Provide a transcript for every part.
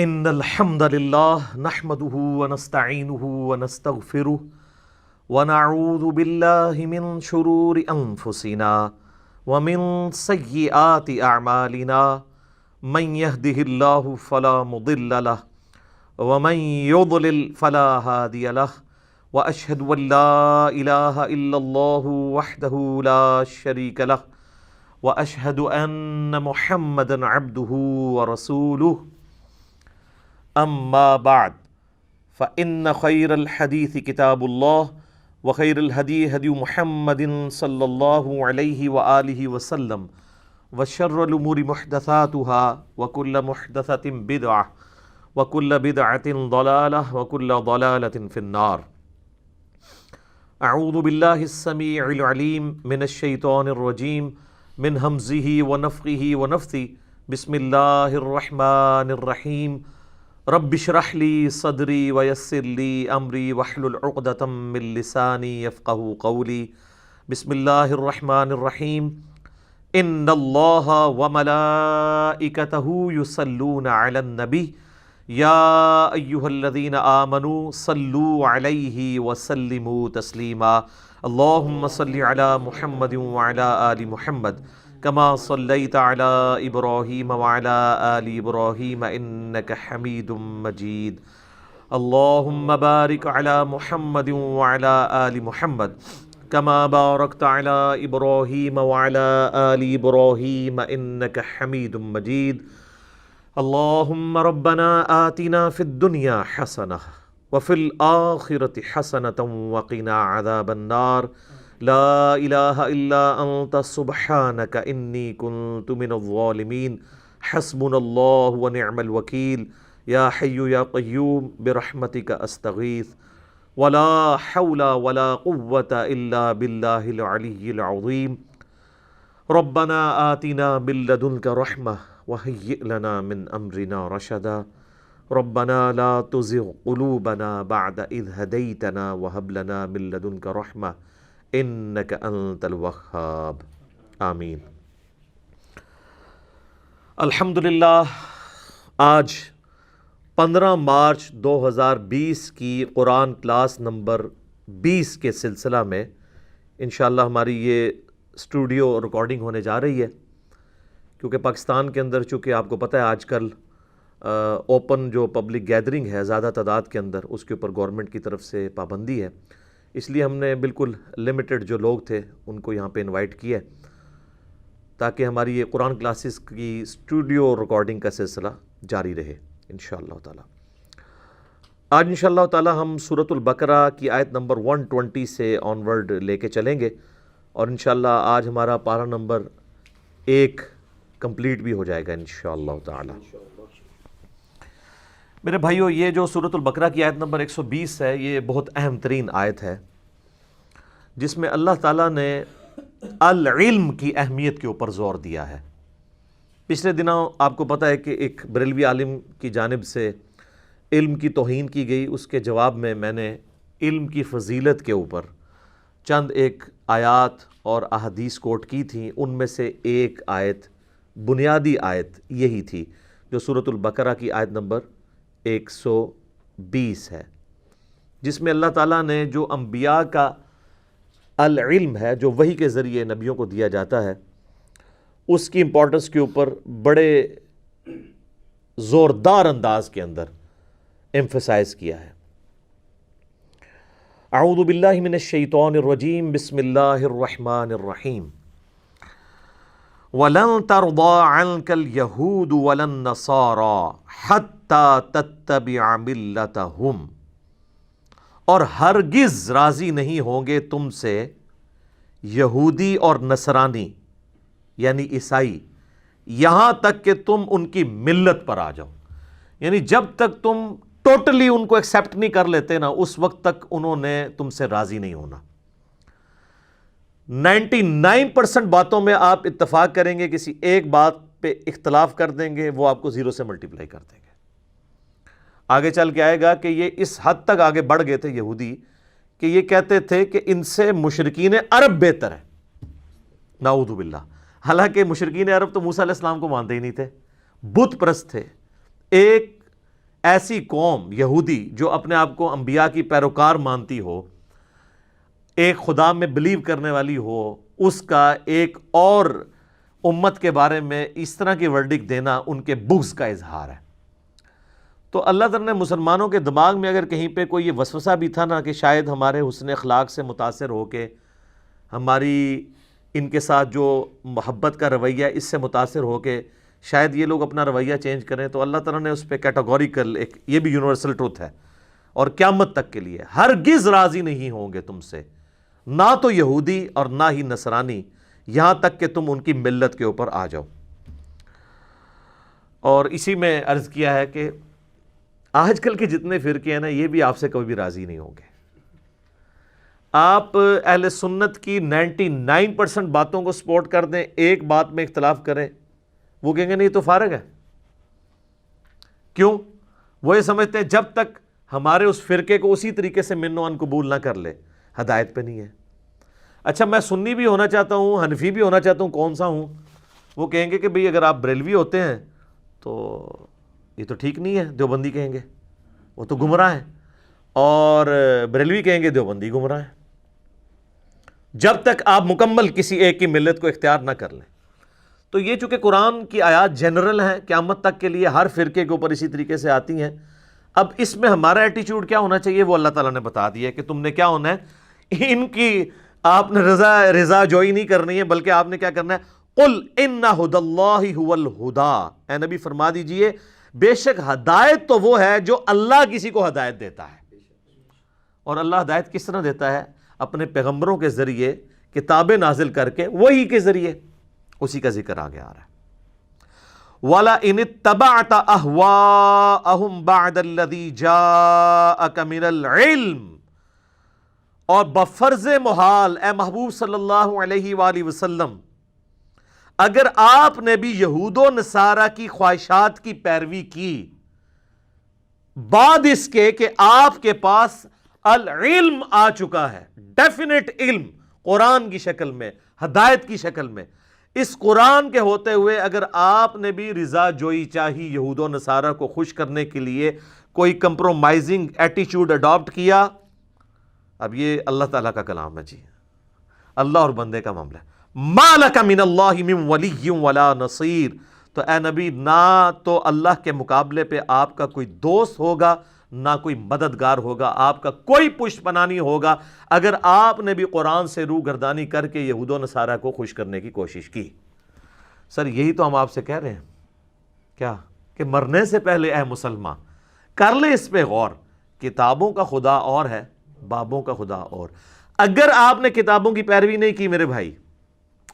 ان الحمد لله نحمده ونستعينه ونستغفره ونعوذ بالله من شرور انفسنا ومن سيئات اعمالنا من يهده الله فلا مضل له ومن يضلل فلا هادي له واشهد ان لا اله الا الله وحده لا شريك له واشهد ان محمدا عبده ورسوله اما بعد فان خير الحديث كتاب الله وخير الهدي هدي محمد صلى الله عليه واله وسلم وشر الامور محدثاتها وكل محدثة بدعة وكل بدعة ضلالة وكل ضلالة في النار. اعوذ بالله السميع العليم من الشيطان الرجيم من همزه ونفخه ونفثه. بسم الله الرحمن الرحيم. رب اشرح لي صدري ويسر لي امري واحلل عقدة من لساني يفقهوا قولي. بسم الله الرحمن الرحيم. ان الله وملائكته يصلون على النبي يا ايها الذين آمنوا صلوا عليه وسلموا تسليما. اللهم صل على محمد وعلى آل محمد كما صليت على إبراهيم وعلى آل إبراهيم إنك حميد مجيد. اللهم بارك على محمد وعلى آل محمد كما باركت على إبراهيم وعلى آل إبراهيم إنك حميد مجيد. اللهم ربنا آتنا في الدنيا حسنة وفي الآخرة حسنة وقنا عذاب النار. لا الہ الا انت سبحانک انی کنت من الظالمین. حسبنا اللہ ونعم الوکیل. یا حی یا قیوم برحمتک استغیث ولا حول ولا قوة الا باللہ العلی العظیم. ربنا آتنا من لدنک رحمة وہیئ لنا من امرنا رشدا. ربنا لا تزغ قلوبنا بعد اذ ہدیتنا وہب لنا من لدنک رحمة انک انت الوہاب. آمین. الحمدللہ آج 15 مارچ 2020 کی قرآن کلاس نمبر 20 کے سلسلہ میں انشاءاللہ ہماری یہ اسٹوڈیو ریکارڈنگ ہونے جا رہی ہے، کیونکہ پاکستان کے اندر چونکہ آپ کو پتہ ہے آج کل اوپن جو پبلک گیدرنگ ہے زیادہ تعداد کے اندر اس کے اوپر گورنمنٹ کی طرف سے پابندی ہے، اس لیے ہم نے بالکل لمیٹڈ جو لوگ تھے ان کو یہاں پہ انوائٹ کیا ہے تاکہ ہماری یہ قرآن کلاسز کی اسٹوڈیو ریکارڈنگ کا سلسلہ جاری رہے انشاءاللہ تعالی. آج انشاءاللہ تعالی ہم سورۃ البقرہ کی آیت نمبر 120 سے آنورڈ لے کے چلیں گے اور انشاءاللہ آج ہمارا پارہ نمبر 1 کمپلیٹ بھی ہو جائے گا انشاءاللہ تعالی. میرے بھائیو، یہ جو سورۃ البقرہ کی آیت نمبر 120 ہے یہ بہت اہم ترین آیت ہے جس میں اللہ تعالیٰ نے العلم کی اہمیت کے اوپر زور دیا ہے. پچھلے دنوں آپ کو پتہ ہے کہ ایک بریلوی عالم کی جانب سے علم کی توہین کی گئی، اس کے جواب میں میں نے علم کی فضیلت کے اوپر چند ایک آیات اور احادیث کوٹ کی تھیں. ان میں سے ایک آیت، بنیادی آیت یہی تھی جو سورۃ البقرہ کی آیت نمبر 120 ہے، جس میں اللہ تعالیٰ نے جو انبیاء کا العلم ہے جو وحی کے ذریعے نبیوں کو دیا جاتا ہے اس کی امپورٹنس کے اوپر بڑے زوردار انداز کے اندر ایمفسائز کیا ہے. اعوذ باللہ من الشیطان الرجیم. بسم اللہ الرحمن الرحیم. وَلَن تَرْضَىٰ عَنْكَ الْيَهُودُ وَلَا النَّصَارَىٰ حَتَّىٰ تَتَّبِعَ مِلَّتَهُمْ. اور ہرگز راضی نہیں ہوں گے تم سے یہودی اور نصرانی یعنی عیسائی یہاں تک کہ تم ان کی ملت پر آ جاؤ. یعنی جب تک تم ٹوٹلی ان کو ایکسیپٹ نہیں کر لیتے نا اس وقت تک انہوں نے تم سے راضی نہیں ہونا. 99% باتوں میں آپ اتفاق کریں گے، کسی ایک بات پہ اختلاف کر دیں گے، وہ آپ کو 0 سے ملٹیپلائی کر دیں گے. آگے چل کے آئے گا کہ یہ اس حد تک آگے بڑھ گئے تھے یہودی کہ یہ کہتے تھے کہ ان سے مشرکین عرب بہتر ہے. نعوذ باللہ. حالانکہ مشرکین عرب تو موسیٰ علیہ السلام کو مانتے ہی نہیں تھے، بت پرست تھے. ایک ایسی قوم یہودی جو اپنے آپ کو انبیاء کی پیروکار مانتی ہو، ایک خدا میں بلیو کرنے والی ہو، اس کا ایک اور امت کے بارے میں اس طرح کی ورڈکٹ دینا ان کے بغض کا اظہار ہے۔ تو اللہ تعالیٰ نے مسلمانوں کے دماغ میں اگر کہیں پہ کوئی یہ وسوسہ بھی تھا نا کہ شاید ہمارے حسن اخلاق سے متاثر ہو کے، ہماری ان کے ساتھ جو محبت کا رویہ اس سے متاثر ہو کے شاید یہ لوگ اپنا رویہ چینج کریں، تو اللہ تعالیٰ نے اس پہ کیٹاگوریکل ایک، یہ بھی یونیورسل ٹروتھ ہے اور قیامت تک کے لیے ہرگز راضی نہیں ہوں گے تم سے، نہ تو یہودی اور نہ ہی نصرانی، یہاں تک کہ تم ان کی ملت کے اوپر آ جاؤ۔ اور اسی میں عرض کیا ہے کہ آج کل کے جتنے فرقے ہیں نا، یہ بھی آپ سے کبھی بھی راضی نہیں ہوں گے۔ آپ اہل سنت کی 99% باتوں کو سپورٹ کر دیں، ایک بات میں اختلاف کریں، وہ کہیں گے نہیں تو فارغ ہے۔ کیوں؟ وہ یہ سمجھتے ہیں جب تک ہمارے اس فرقے کو اسی طریقے سے من و ان قبول نہ کر لے، ہدایت پہ نہیں ہے۔ اچھا میں سنی بھی ہونا چاہتا ہوں، حنفی بھی ہونا چاہتا ہوں، کون سا ہوں؟ وہ کہیں گے کہ بھئی اگر آپ بریلوی ہوتے ہیں تو یہ تو ٹھیک نہیں ہے، دیوبندی کہیں گے وہ تو گمراہ ہیں، اور بریلوی کہیں گے دیوبندی گمراہ ہیں، جب تک آپ مکمل کسی ایک کی ملت کو اختیار نہ کر لیں۔ تو یہ چونکہ قرآن کی آیات جنرل ہیں، قیامت تک کے لیے ہر فرقے کے اوپر اسی طریقے سے آتی ہیں۔ اب اس میں ہمارا ایٹیچیوڈ کیا ہونا چاہیے وہ اللہ تعالیٰ نے بتا دیا ہے کہ تم نے کیا ہونا ہے، ان کی آپ نے رضا جوئی نہیں کرنی ہے، بلکہ آپ نے کیا کرنا ہے، قل ان ھدی اللہ ھو الھدی، اے نبی فرما دیجئے بے شک ہدایت تو وہ ہے جو اللہ کسی کو ہدایت دیتا ہے۔ اور اللہ ہدایت کس طرح دیتا ہے؟ اپنے پیغمبروں کے ذریعے، کتابیں نازل کر کے، وہی کے ذریعے، اسی کا ذکر آگے آ رہا ہے۔ وَلَئِنِ اتَّبَعْتَ أَهْوَاءَهُمْ بَعْدَ الَّذِي جَاءَكَ مِنَ الْعِلْمِ، اور بفرض محال اے محبوب صلی اللہ علیہ وآلہ وسلم، اگر آپ نے بھی یہود و نصارہ کی خواہشات کی پیروی کی بعد اس کے کہ آپ کے پاس العلم آ چکا ہے، ڈیفینٹ علم قرآن کی شکل میں، ہدایت کی شکل میں، اس قرآن کے ہوتے ہوئے اگر آپ نے بھی رضا جوئی چاہی یہود و نصارہ کو خوش کرنے کے لیے، کوئی کمپرومائزنگ ایٹیچیوڈ اڈاپٹ کیا، اب یہ اللہ تعالیٰ کا کلام ہے جی، اللہ اور بندے کا معاملہ ہے۔ مَا لَكَ مِنَ اللَّهِ مِن وَلِيٍّ وَلَا نَصِيرٍ، تو اے نبی نہ تو اللہ کے مقابلے پہ آپ کا کوئی دوست ہوگا، نہ کوئی مددگار ہوگا، آپ کا کوئی پشت پناہ نہیں ہوگا اگر آپ نے بھی قرآن سے روح گردانی کر کے یہود و نصارہ کو خوش کرنے کی کوشش کی۔ سر یہی تو ہم آپ سے کہہ رہے ہیں، کیا کہ مرنے سے پہلے اے مسلمان کر لے اس پہ غور، کتابوں کا خدا اور ہے، بابوں کا خدا اور۔ اگر آپ نے کتابوں کی پیروی نہیں کی میرے بھائی،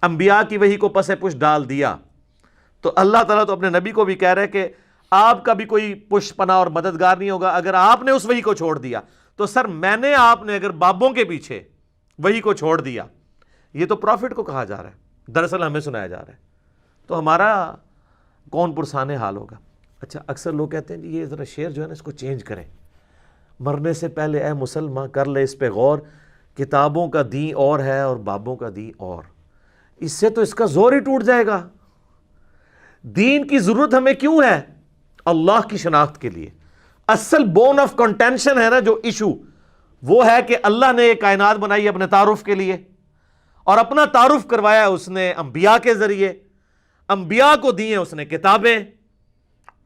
انبیاء کی وحی کو پس پش ڈال دیا، تو اللہ تعالیٰ تو اپنے نبی کو بھی کہہ رہے کہ آپ کا بھی کوئی پشت پناہ اور مددگار نہیں ہوگا اگر آپ نے اس وحی کو چھوڑ دیا۔ تو سر میں نے آپ نے اگر بابوں کے پیچھے وحی کو چھوڑ دیا، یہ تو پروفٹ کو کہا جا رہا ہے، دراصل ہمیں سنایا جا رہا ہے، تو ہمارا کون پرسان حال ہوگا۔ اچھا اکثر لوگ کہتے ہیں جی یہ ذرا شعر جو ہے نا اس کو چینج کریں، مرنے سے پہلے اے مسلمان کر لے اس پہ غور، کتابوں کا دین اور ہے اور بابوں کا دین اور۔ اس سے تو اس کا زور ہی ٹوٹ جائے گا۔ دین کی ضرورت ہمیں کیوں ہے؟ اللہ کی شناخت کے لیے۔ اصل بون آف کنٹینشن ہے نا جو ایشو، وہ ہے کہ اللہ نے یہ کائنات بنائی اپنے تعارف کے لیے، اور اپنا تعارف کروایا اس نے انبیاء کے ذریعے، انبیاء کو دی ہیں اس نے کتابیں،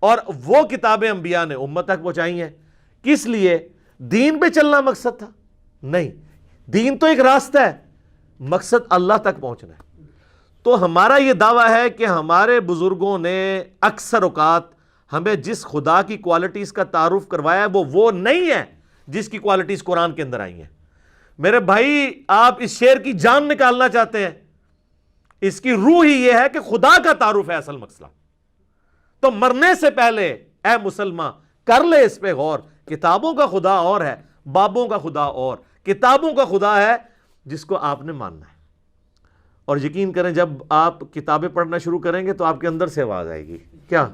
اور وہ کتابیں انبیاء نے امت تک پہنچائی ہیں۔ کس لیے؟ دین پہ چلنا مقصد تھا؟ نہیں، دین تو ایک راستہ ہے، مقصد اللہ تک پہنچنا ہے۔ تو ہمارا یہ دعویٰ ہے کہ ہمارے بزرگوں نے اکثر اوقات ہمیں جس خدا کی کوالٹیز کا تعارف کروایا ہے وہ نہیں ہے جس کی کوالٹیز قرآن کے اندر آئی ہیں۔ میرے بھائی آپ اس شعر کی جان نکالنا چاہتے ہیں، اس کی روح ہی یہ ہے کہ خدا کا تعارف ہے اصل مسئلہ۔ تو مرنے سے پہلے اے مسلمان کر لے اس پہ غور، کتابوں کا خدا اور ہے، بابوں کا خدا اور۔ کتابوں کا خدا ہے جس کو آپ نے ماننا ہے، اور یقین کریں جب آپ کتابیں پڑھنا شروع کریں گے تو آپ کے اندر سے آواز آئے گی، کیا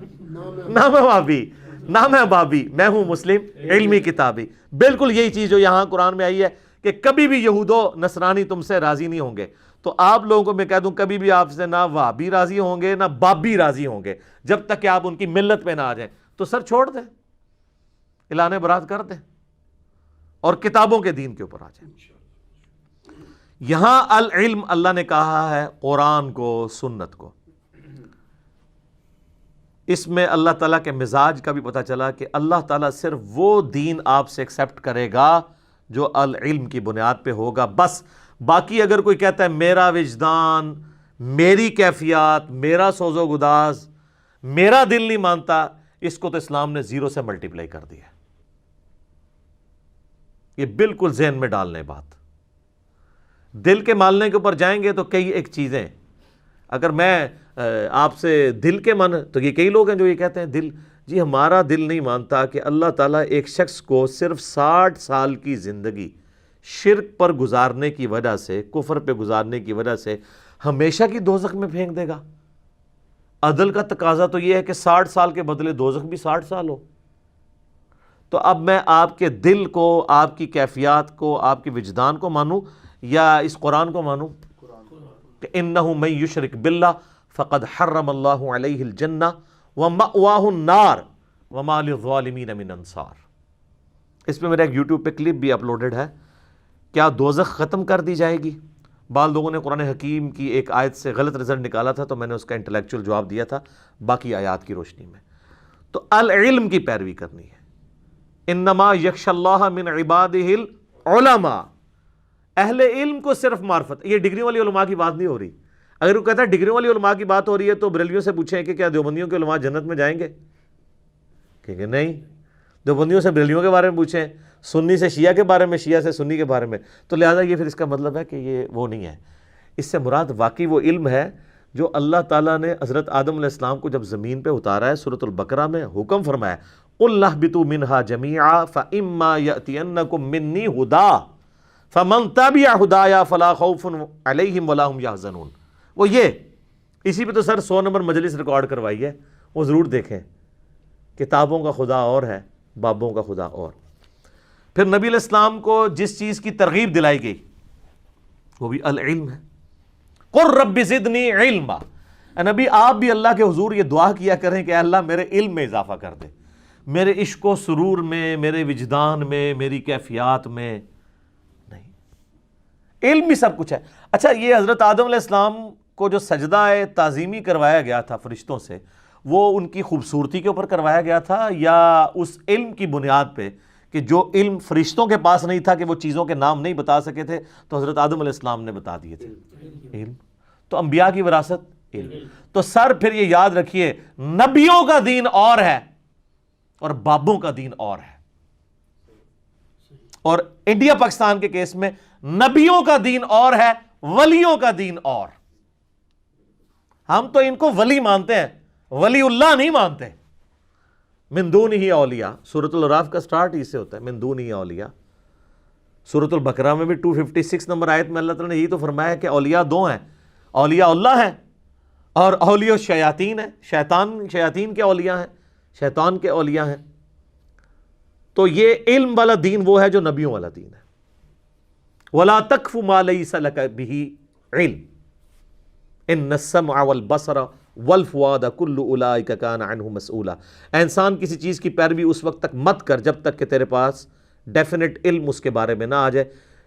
نام ہے بابی، نام ہے بابی، میں ہوں مسلم علمی کتابی۔ بالکل یہی چیز جو یہاں قرآن میں آئی ہے کہ کبھی بھی یہود و نصرانی تم سے راضی نہیں ہوں گے۔ تو آپ لوگوں کو میں کہہ دوں کبھی بھی آپ سے نہ وہابی راضی ہوں گے نہ بابی راضی ہوں گے جب تک کہ آپ ان کی ملت پہ نہ آ جائیں۔ تو سر چھوڑ دیں، اعلان برات کر دیں اور کتابوں کے دین کے اوپر آ جائیں. یہاں العلم اللہ نے کہا ہے قرآن کو، سنت کو. اس میں اللہ تعالیٰ کے مزاج کا بھی پتہ چلا کہ اللہ تعالیٰ صرف وہ دین آپ سے ایکسیپٹ کرے گا جو العلم کی بنیاد پہ ہوگا بس. باقی اگر کوئی کہتا ہے میرا وجدان، میری کیفیات، میرا سوز و گداز، میرا دل نہیں مانتا، اس کو تو اسلام نے 0 سے ملٹیپلائی کر دیا. یہ بالکل ذہن میں ڈالنے بات. دل کے ماننے کے اوپر جائیں گے تو کئی ایک چیزیں، اگر میں آپ سے دل کے من، تو یہ کئی لوگ ہیں جو یہ کہتے ہیں دل، جی ہمارا دل نہیں مانتا کہ اللہ تعالیٰ ایک شخص کو صرف 60 سال کی زندگی شرک پر گزارنے کی وجہ سے، کفر پہ گزارنے کی وجہ سے ہمیشہ کی دوزخ میں پھینک دے گا. عدل کا تقاضا تو یہ ہے کہ 60 سال کے بدلے دوزخ بھی 60 سال ہو. تو اب میں آپ کے دل کو، آپ کی کیفیات کو، آپ کے وجدان کو مانوں یا اس قرآن کو مانوں؟ کہ انہ من یشرک باللہ فقد حرم اللہ علیہ الجنہ ومأواہ النار وما للظالمین من انصار. اس پہ میرا ایک یوٹیوب پہ کلپ بھی اپلوڈڈ ہے. کیا دوزخ ختم کر دی جائے گی؟ بعض لوگوں نے قرآن حکیم کی ایک آیت سے غلط رزلٹ نکالا تھا، تو میں نے اس کا انٹلیکچوئل جواب دیا تھا باقی آیات کی روشنی میں. تو العلم کی پیروی کرنی ہے. انما یخشی اللہ من عبادہ العلماء. اہل علم کو صرف معرفت. یہ ڈگری والی علماء کی بات نہیں ہو رہی. اگر وہ کہتا ہے ڈگری والی علماء کی بات ہو رہی ہے تو بریلویوں سے پوچھیں کہ کیا دیوبندیوں کے علماء جنت میں جائیں گے؟ کہ نہیں. دیوبندیوں سے بریلویوں کے بارے میں پوچھیں، سنی سے شیعہ کے بارے میں، شیعہ سے سنی کے بارے میں. تو لہذا یہ پھر اس کا مطلب ہے کہ یہ وہ نہیں ہے. اس سے مراد واقعی وہ علم ہے جو اللہ تعالیٰ نے حضرت آدم علیہ السلام کو جب زمین پہ اتارا ہے، سورۃ البقرہ میں حکم فرمایا قُلْ اهْبِطُوا مِنْهَا جَمِيعًا فَإِمَّا يَأْتِيَنَّكُم مِّنِّي هُدًى فَمَن تَبِعَ هُدَايَ فَلَا خَوْفٌ عَلَيْهِمْ وَلَا هُمْ يَحْزَنُونَ. وہ یہ اسی پہ تو سر 100 نمبر مجلس ریکارڈ کروائی ہے، وہ ضرور دیکھیں. کتابوں کا خدا اور ہے، بابوں کا خدا اور. پھر نبی علیہ السلام کو جس چیز کی ترغیب دلائی گئی وہ بھی العلم ہے. قُل رَبِّ زِدْنِي عِلْمًا. نبی آپ بھی اللہ کے حضور یہ دعا کیا کریں کہ اللہ میرے علم میں اضافہ کر دے، میرے عشق و سرور میں، میرے وجدان میں، میری کیفیات میں. نہیں، علم بھی سب کچھ ہے. اچھا، یہ حضرت آدم علیہ السلام کو جو سجدہ تعظیمی کروایا گیا تھا فرشتوں سے، وہ ان کی خوبصورتی کے اوپر کروایا گیا تھا یا اس علم کی بنیاد پہ کہ جو علم فرشتوں کے پاس نہیں تھا کہ وہ چیزوں کے نام نہیں بتا سکے تھے تو حضرت آدم علیہ السلام نے بتا دیے تھے؟ علم. تو انبیاء کی وراثت علم. تو سر پھر یہ یاد رکھیے، نبیوں کا دین اور ہے اور بابوں کا دین اور ہے. اور انڈیا پاکستان کے کیس میں نبیوں کا دین اور ہے، ولیوں کا دین اور. ہم تو ان کو ولی مانتے ہیں، ولی اللہ نہیں مانتے. من دونہ اولیاء، سورۃ الاعراف کا سٹارٹ اس سے ہوتا ہے، من دونہ اولیاء. سورۃ البقرہ میں بھی 256 نمبر آیت میں اللہ تعالیٰ نے یہی تو فرمایا کہ اولیاء دو ہیں، اولیاء اللہ ہیں اور اولیاء شیاطین ہیں. شیاطین کے اولیاء ہیں، شیطان کے اولیاء ہیں. تو یہ علم والا دین وہ ہے جو نبیوں والا دین ہے. وَلَا تَقْفُ مَا لَيْسَ لَكَ بِهِ عِلْمٌ إِنَّ السَّمْعَ وَالْبَصَرَ وَالْفُؤَادَ كُلُّ أُولَٰئِكَ كَانَ عَنْهُ مَسْئُولًا. اے انسان کسی چیز کی پیروی اس وقت تک مت کر جب تک کہ تیرے پاس ڈیفینٹ علم اس کے بارے میں نہ آ جائے.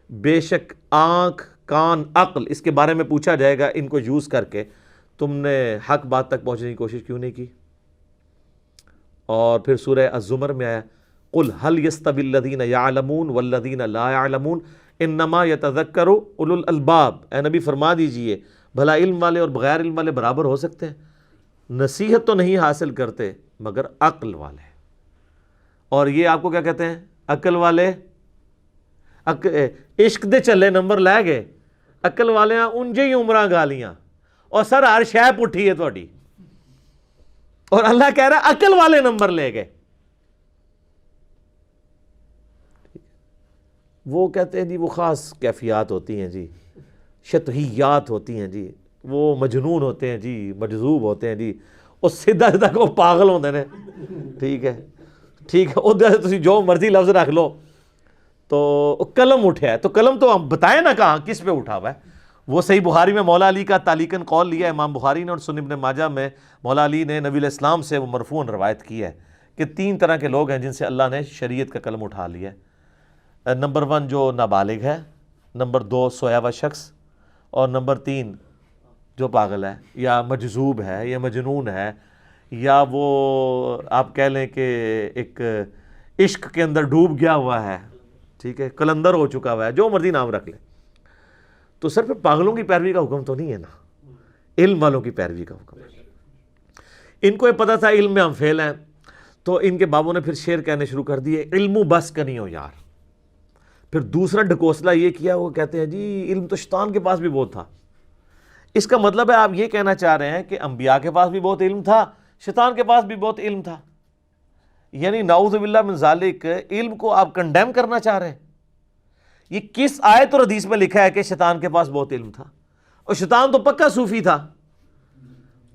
بے شک آنکھ، کان، عقل، اس کے بارے میں پوچھا جائے گا. ان کو یوز کر کے تم نے حق بات تک پہنچنے کی کوشش کیوں نہیں کی؟ اور پھر سورہ الزمر میں آیا قُلْ هَلْ يَسْتَوِي الَّذِينَ يَعْلَمُونَ وَالَّذِينَ لَا يَعْلَمُونَ إِنَّمَا يَتَذَكَّرُ أُولُو الْأَلْبَابِ. اے نبی فرما دیجئے بھلا علم والے اور بغیر علم والے برابر ہو سکتے ہیں؟ نصیحت تو نہیں حاصل کرتے مگر عقل والے. اور یہ آپ کو کیا کہتے ہیں؟ عقل والے. عشق دے چلے نمبر لے گئے، عقل والے انجے ہی عمرہ گالیاں اور سر ہر شے پٹھی ہے تھوڑی. اور اللہ کہہ رہا ہے عقل والے نمبر لے گئے. وہ کہتے ہیں جی وہ خاص کیفیات ہوتی ہیں جی، شطحیات ہوتی ہیں جی، وہ مجنون ہوتے ہیں جی، مجذوب ہوتے ہیں جی، وہ سیدھا سیدھا کو پاگل ہوتے ہیں. ٹھیک ہے ٹھیک ہے، ادھر تسی جو مرضی لفظ رکھ لو. تو قلم اٹھا ہے تو قلم تو ہم بتائیں نا کہاں کس پہ اٹھا ہوا ہے. وہ صحیح بخاری میں مولا علی کا تعلیقاً قول لیا امام بخاری نے، اور سنن ابن ماجہ میں مولا علی نے نبی علیہ السلام سے وہ مرفوعاً روایت کی ہے کہ 3 طرح کے لوگ ہیں جن سے اللہ نے شریعت کا قلم اٹھا لیا ہے۔ نمبر 1 جو نابالغ ہے، نمبر 2 سویا ہوا شخص، اور نمبر 3 جو پاگل ہے یا مجذوب ہے یا مجنون ہے، یا وہ آپ کہہ لیں کہ ایک عشق کے اندر ڈوب گیا ہوا ہے، ٹھیک ہے، قلندر ہو چکا ہوا ہے، جو مرضی نام رکھ لے۔ تو صرف پاگلوں کی پیروی کا حکم تو نہیں ہے نا، علم والوں کی پیروی کا حکم ہے۔ ان کو یہ پتہ تھا علم میں ہم فیل ہیں، تو ان کے بابوں نے پھر شعر کہنے شروع کر دیے، علم بس کا نہیں ہو یار۔ پھر دوسرا ڈھکوسلا یہ کیا، وہ کہتے ہیں جی علم تو شیطان کے پاس بھی بہت تھا۔ اس کا مطلب ہے آپ یہ کہنا چاہ رہے ہیں کہ انبیاء کے پاس بھی بہت علم تھا، شیطان کے پاس بھی بہت علم تھا، یعنی نعوذ باللہ من ذالک علم کو آپ کنڈیم کرنا چاہ رہے ہیں۔ یہ کس آیت اور حدیث میں لکھا ہے کہ شیطان کے پاس بہت علم تھا؟ اور شیطان تو پکا صوفی تھا،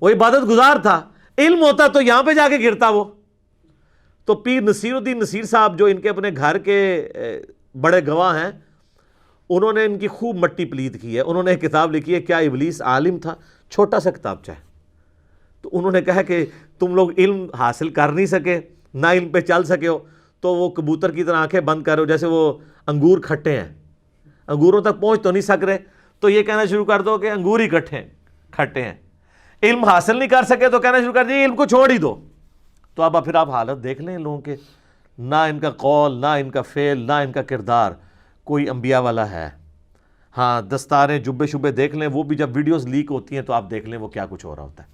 وہ عبادت گزار تھا، علم ہوتا تو یہاں پہ جا کے گرتا وہ۔ تو پیر نصیر الدین نصیر صاحب جو ان کے اپنے گھر کے بڑے گواہ ہیں، انہوں نے ان کی خوب مٹی پلید کی ہے۔ انہوں نے ایک کتاب لکھی ہے کیا ابلیس عالم تھا، چھوٹا سا کتابچہ ہے۔ تو انہوں نے کہا کہ تم لوگ علم حاصل کر نہیں سکے، نہ علم پہ چل سکے ہو، تو وہ کبوتر کی طرح آنکھیں بند کر رہے ہو، جیسے وہ انگور کھٹے ہیں، انگوروں تک پہنچ تو نہیں سک رہے، تو یہ کہنا شروع کر دو کہ انگور ہی کھٹے ہیں۔ علم حاصل نہیں کر سکے تو کہنا شروع کر دیا علم کو چھوڑ ہی دو۔ تو اب پھر آپ حالت دیکھ لیں ان لوگوں کے، نہ ان کا قول، نہ ان کا فعل، نہ ان کا کردار کوئی انبیاء والا ہے۔ ہاں دستاریں جبے شبے دیکھ لیں، وہ بھی جب ویڈیوز لیک ہوتی ہیں تو آپ دیکھ لیں وہ کیا کچھ ہو رہا ہوتا ہے۔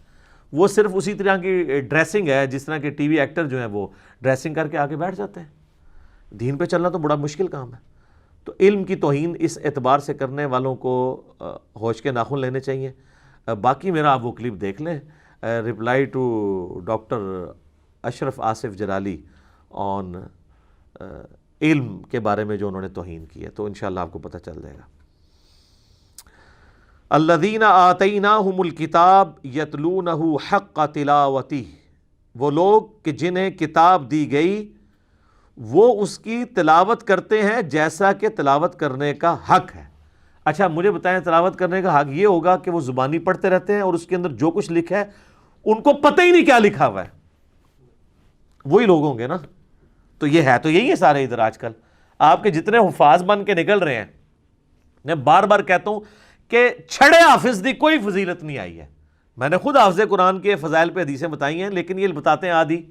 وہ صرف اسی طرح کی ڈریسنگ ہے جس طرح کے ٹی وی ایکٹر جو ہیں وہ ڈریسنگ کر کے آگے بیٹھ جاتے ہیں۔ دین پہ چلنا تو بڑا مشکل کام ہے۔ تو علم کی توہین اس اعتبار سے کرنے والوں کو ہوش کے ناخن لینے چاہیے۔ باقی میرا آپ وہ کلپ دیکھ لیں، رپلائی ٹو ڈاکٹر اشرف آصف جلالی آن علم کے بارے میں جو انہوں نے توہین کی ہے، تو انشاءاللہ آپ کو پتہ چل جائے گا۔ الذین آتیناہم الکتاب یتلونہ حق تلاوتہ، وہ لوگ کہ جنہیں کتاب دی گئی وہ اس کی تلاوت کرتے ہیں جیسا کہ تلاوت کرنے کا حق ہے۔ اچھا مجھے بتائیں تلاوت کرنے کا حق یہ ہوگا کہ وہ زبانی پڑھتے رہتے ہیں اور اس کے اندر جو کچھ لکھا ہے ان کو پتہ ہی نہیں کیا لکھا ہوا ہے؟ وہی لوگ ہوں گے نا۔ تو یہ ہے تو یہی ہے سارے ادھر آج کل آپ کے جتنے حفاظ بن کے نکل رہے ہیں۔ میں بار بار کہتا ہوں کہ چھڑے حافظ دی کوئی فضیلت نہیں آئی ہے۔ میں نے خود حافظ قرآن کے فضائل پہ حدیثیں بتائی ہیں، لیکن یہ بتاتے ہیں آدھی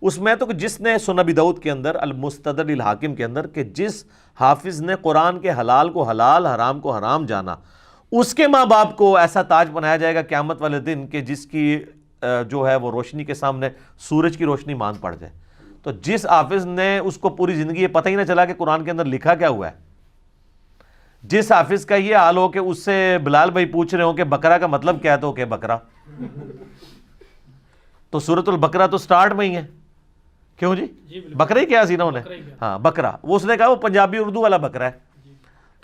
اس میں تو جس نے سنن ابی داؤد کے اندر المستدرک للحاکم کے اندر کہ جس حافظ نے قرآن کے حلال کو حلال حرام کو حرام جانا، اس کے ماں باپ کو ایسا تاج بنایا جائے گا قیامت والے دن کہ جس کی جو ہے وہ روشنی کے سامنے سورج کی روشنی مان پڑ جائے۔ تو جس حافظ نے اس کو پوری زندگی یہ پتہ ہی نہ چلا کہ قرآن کے اندر لکھا کیا ہوا ہے، جس حافظ کا یہ حال ہو کہ اس سے بلال بھائی پوچھ رہے ہوں کہ بقرہ کا مطلب کیا ہے تو کہ بقرہ، تو سورۃ البقرہ تو سٹارٹ میں ہی ہے، کیوں جی بقرہ ہی کیا سی نا انہیں، ہاں بقرہ، وہ اس نے کہا وہ پنجابی اردو والا بقرہ ہے،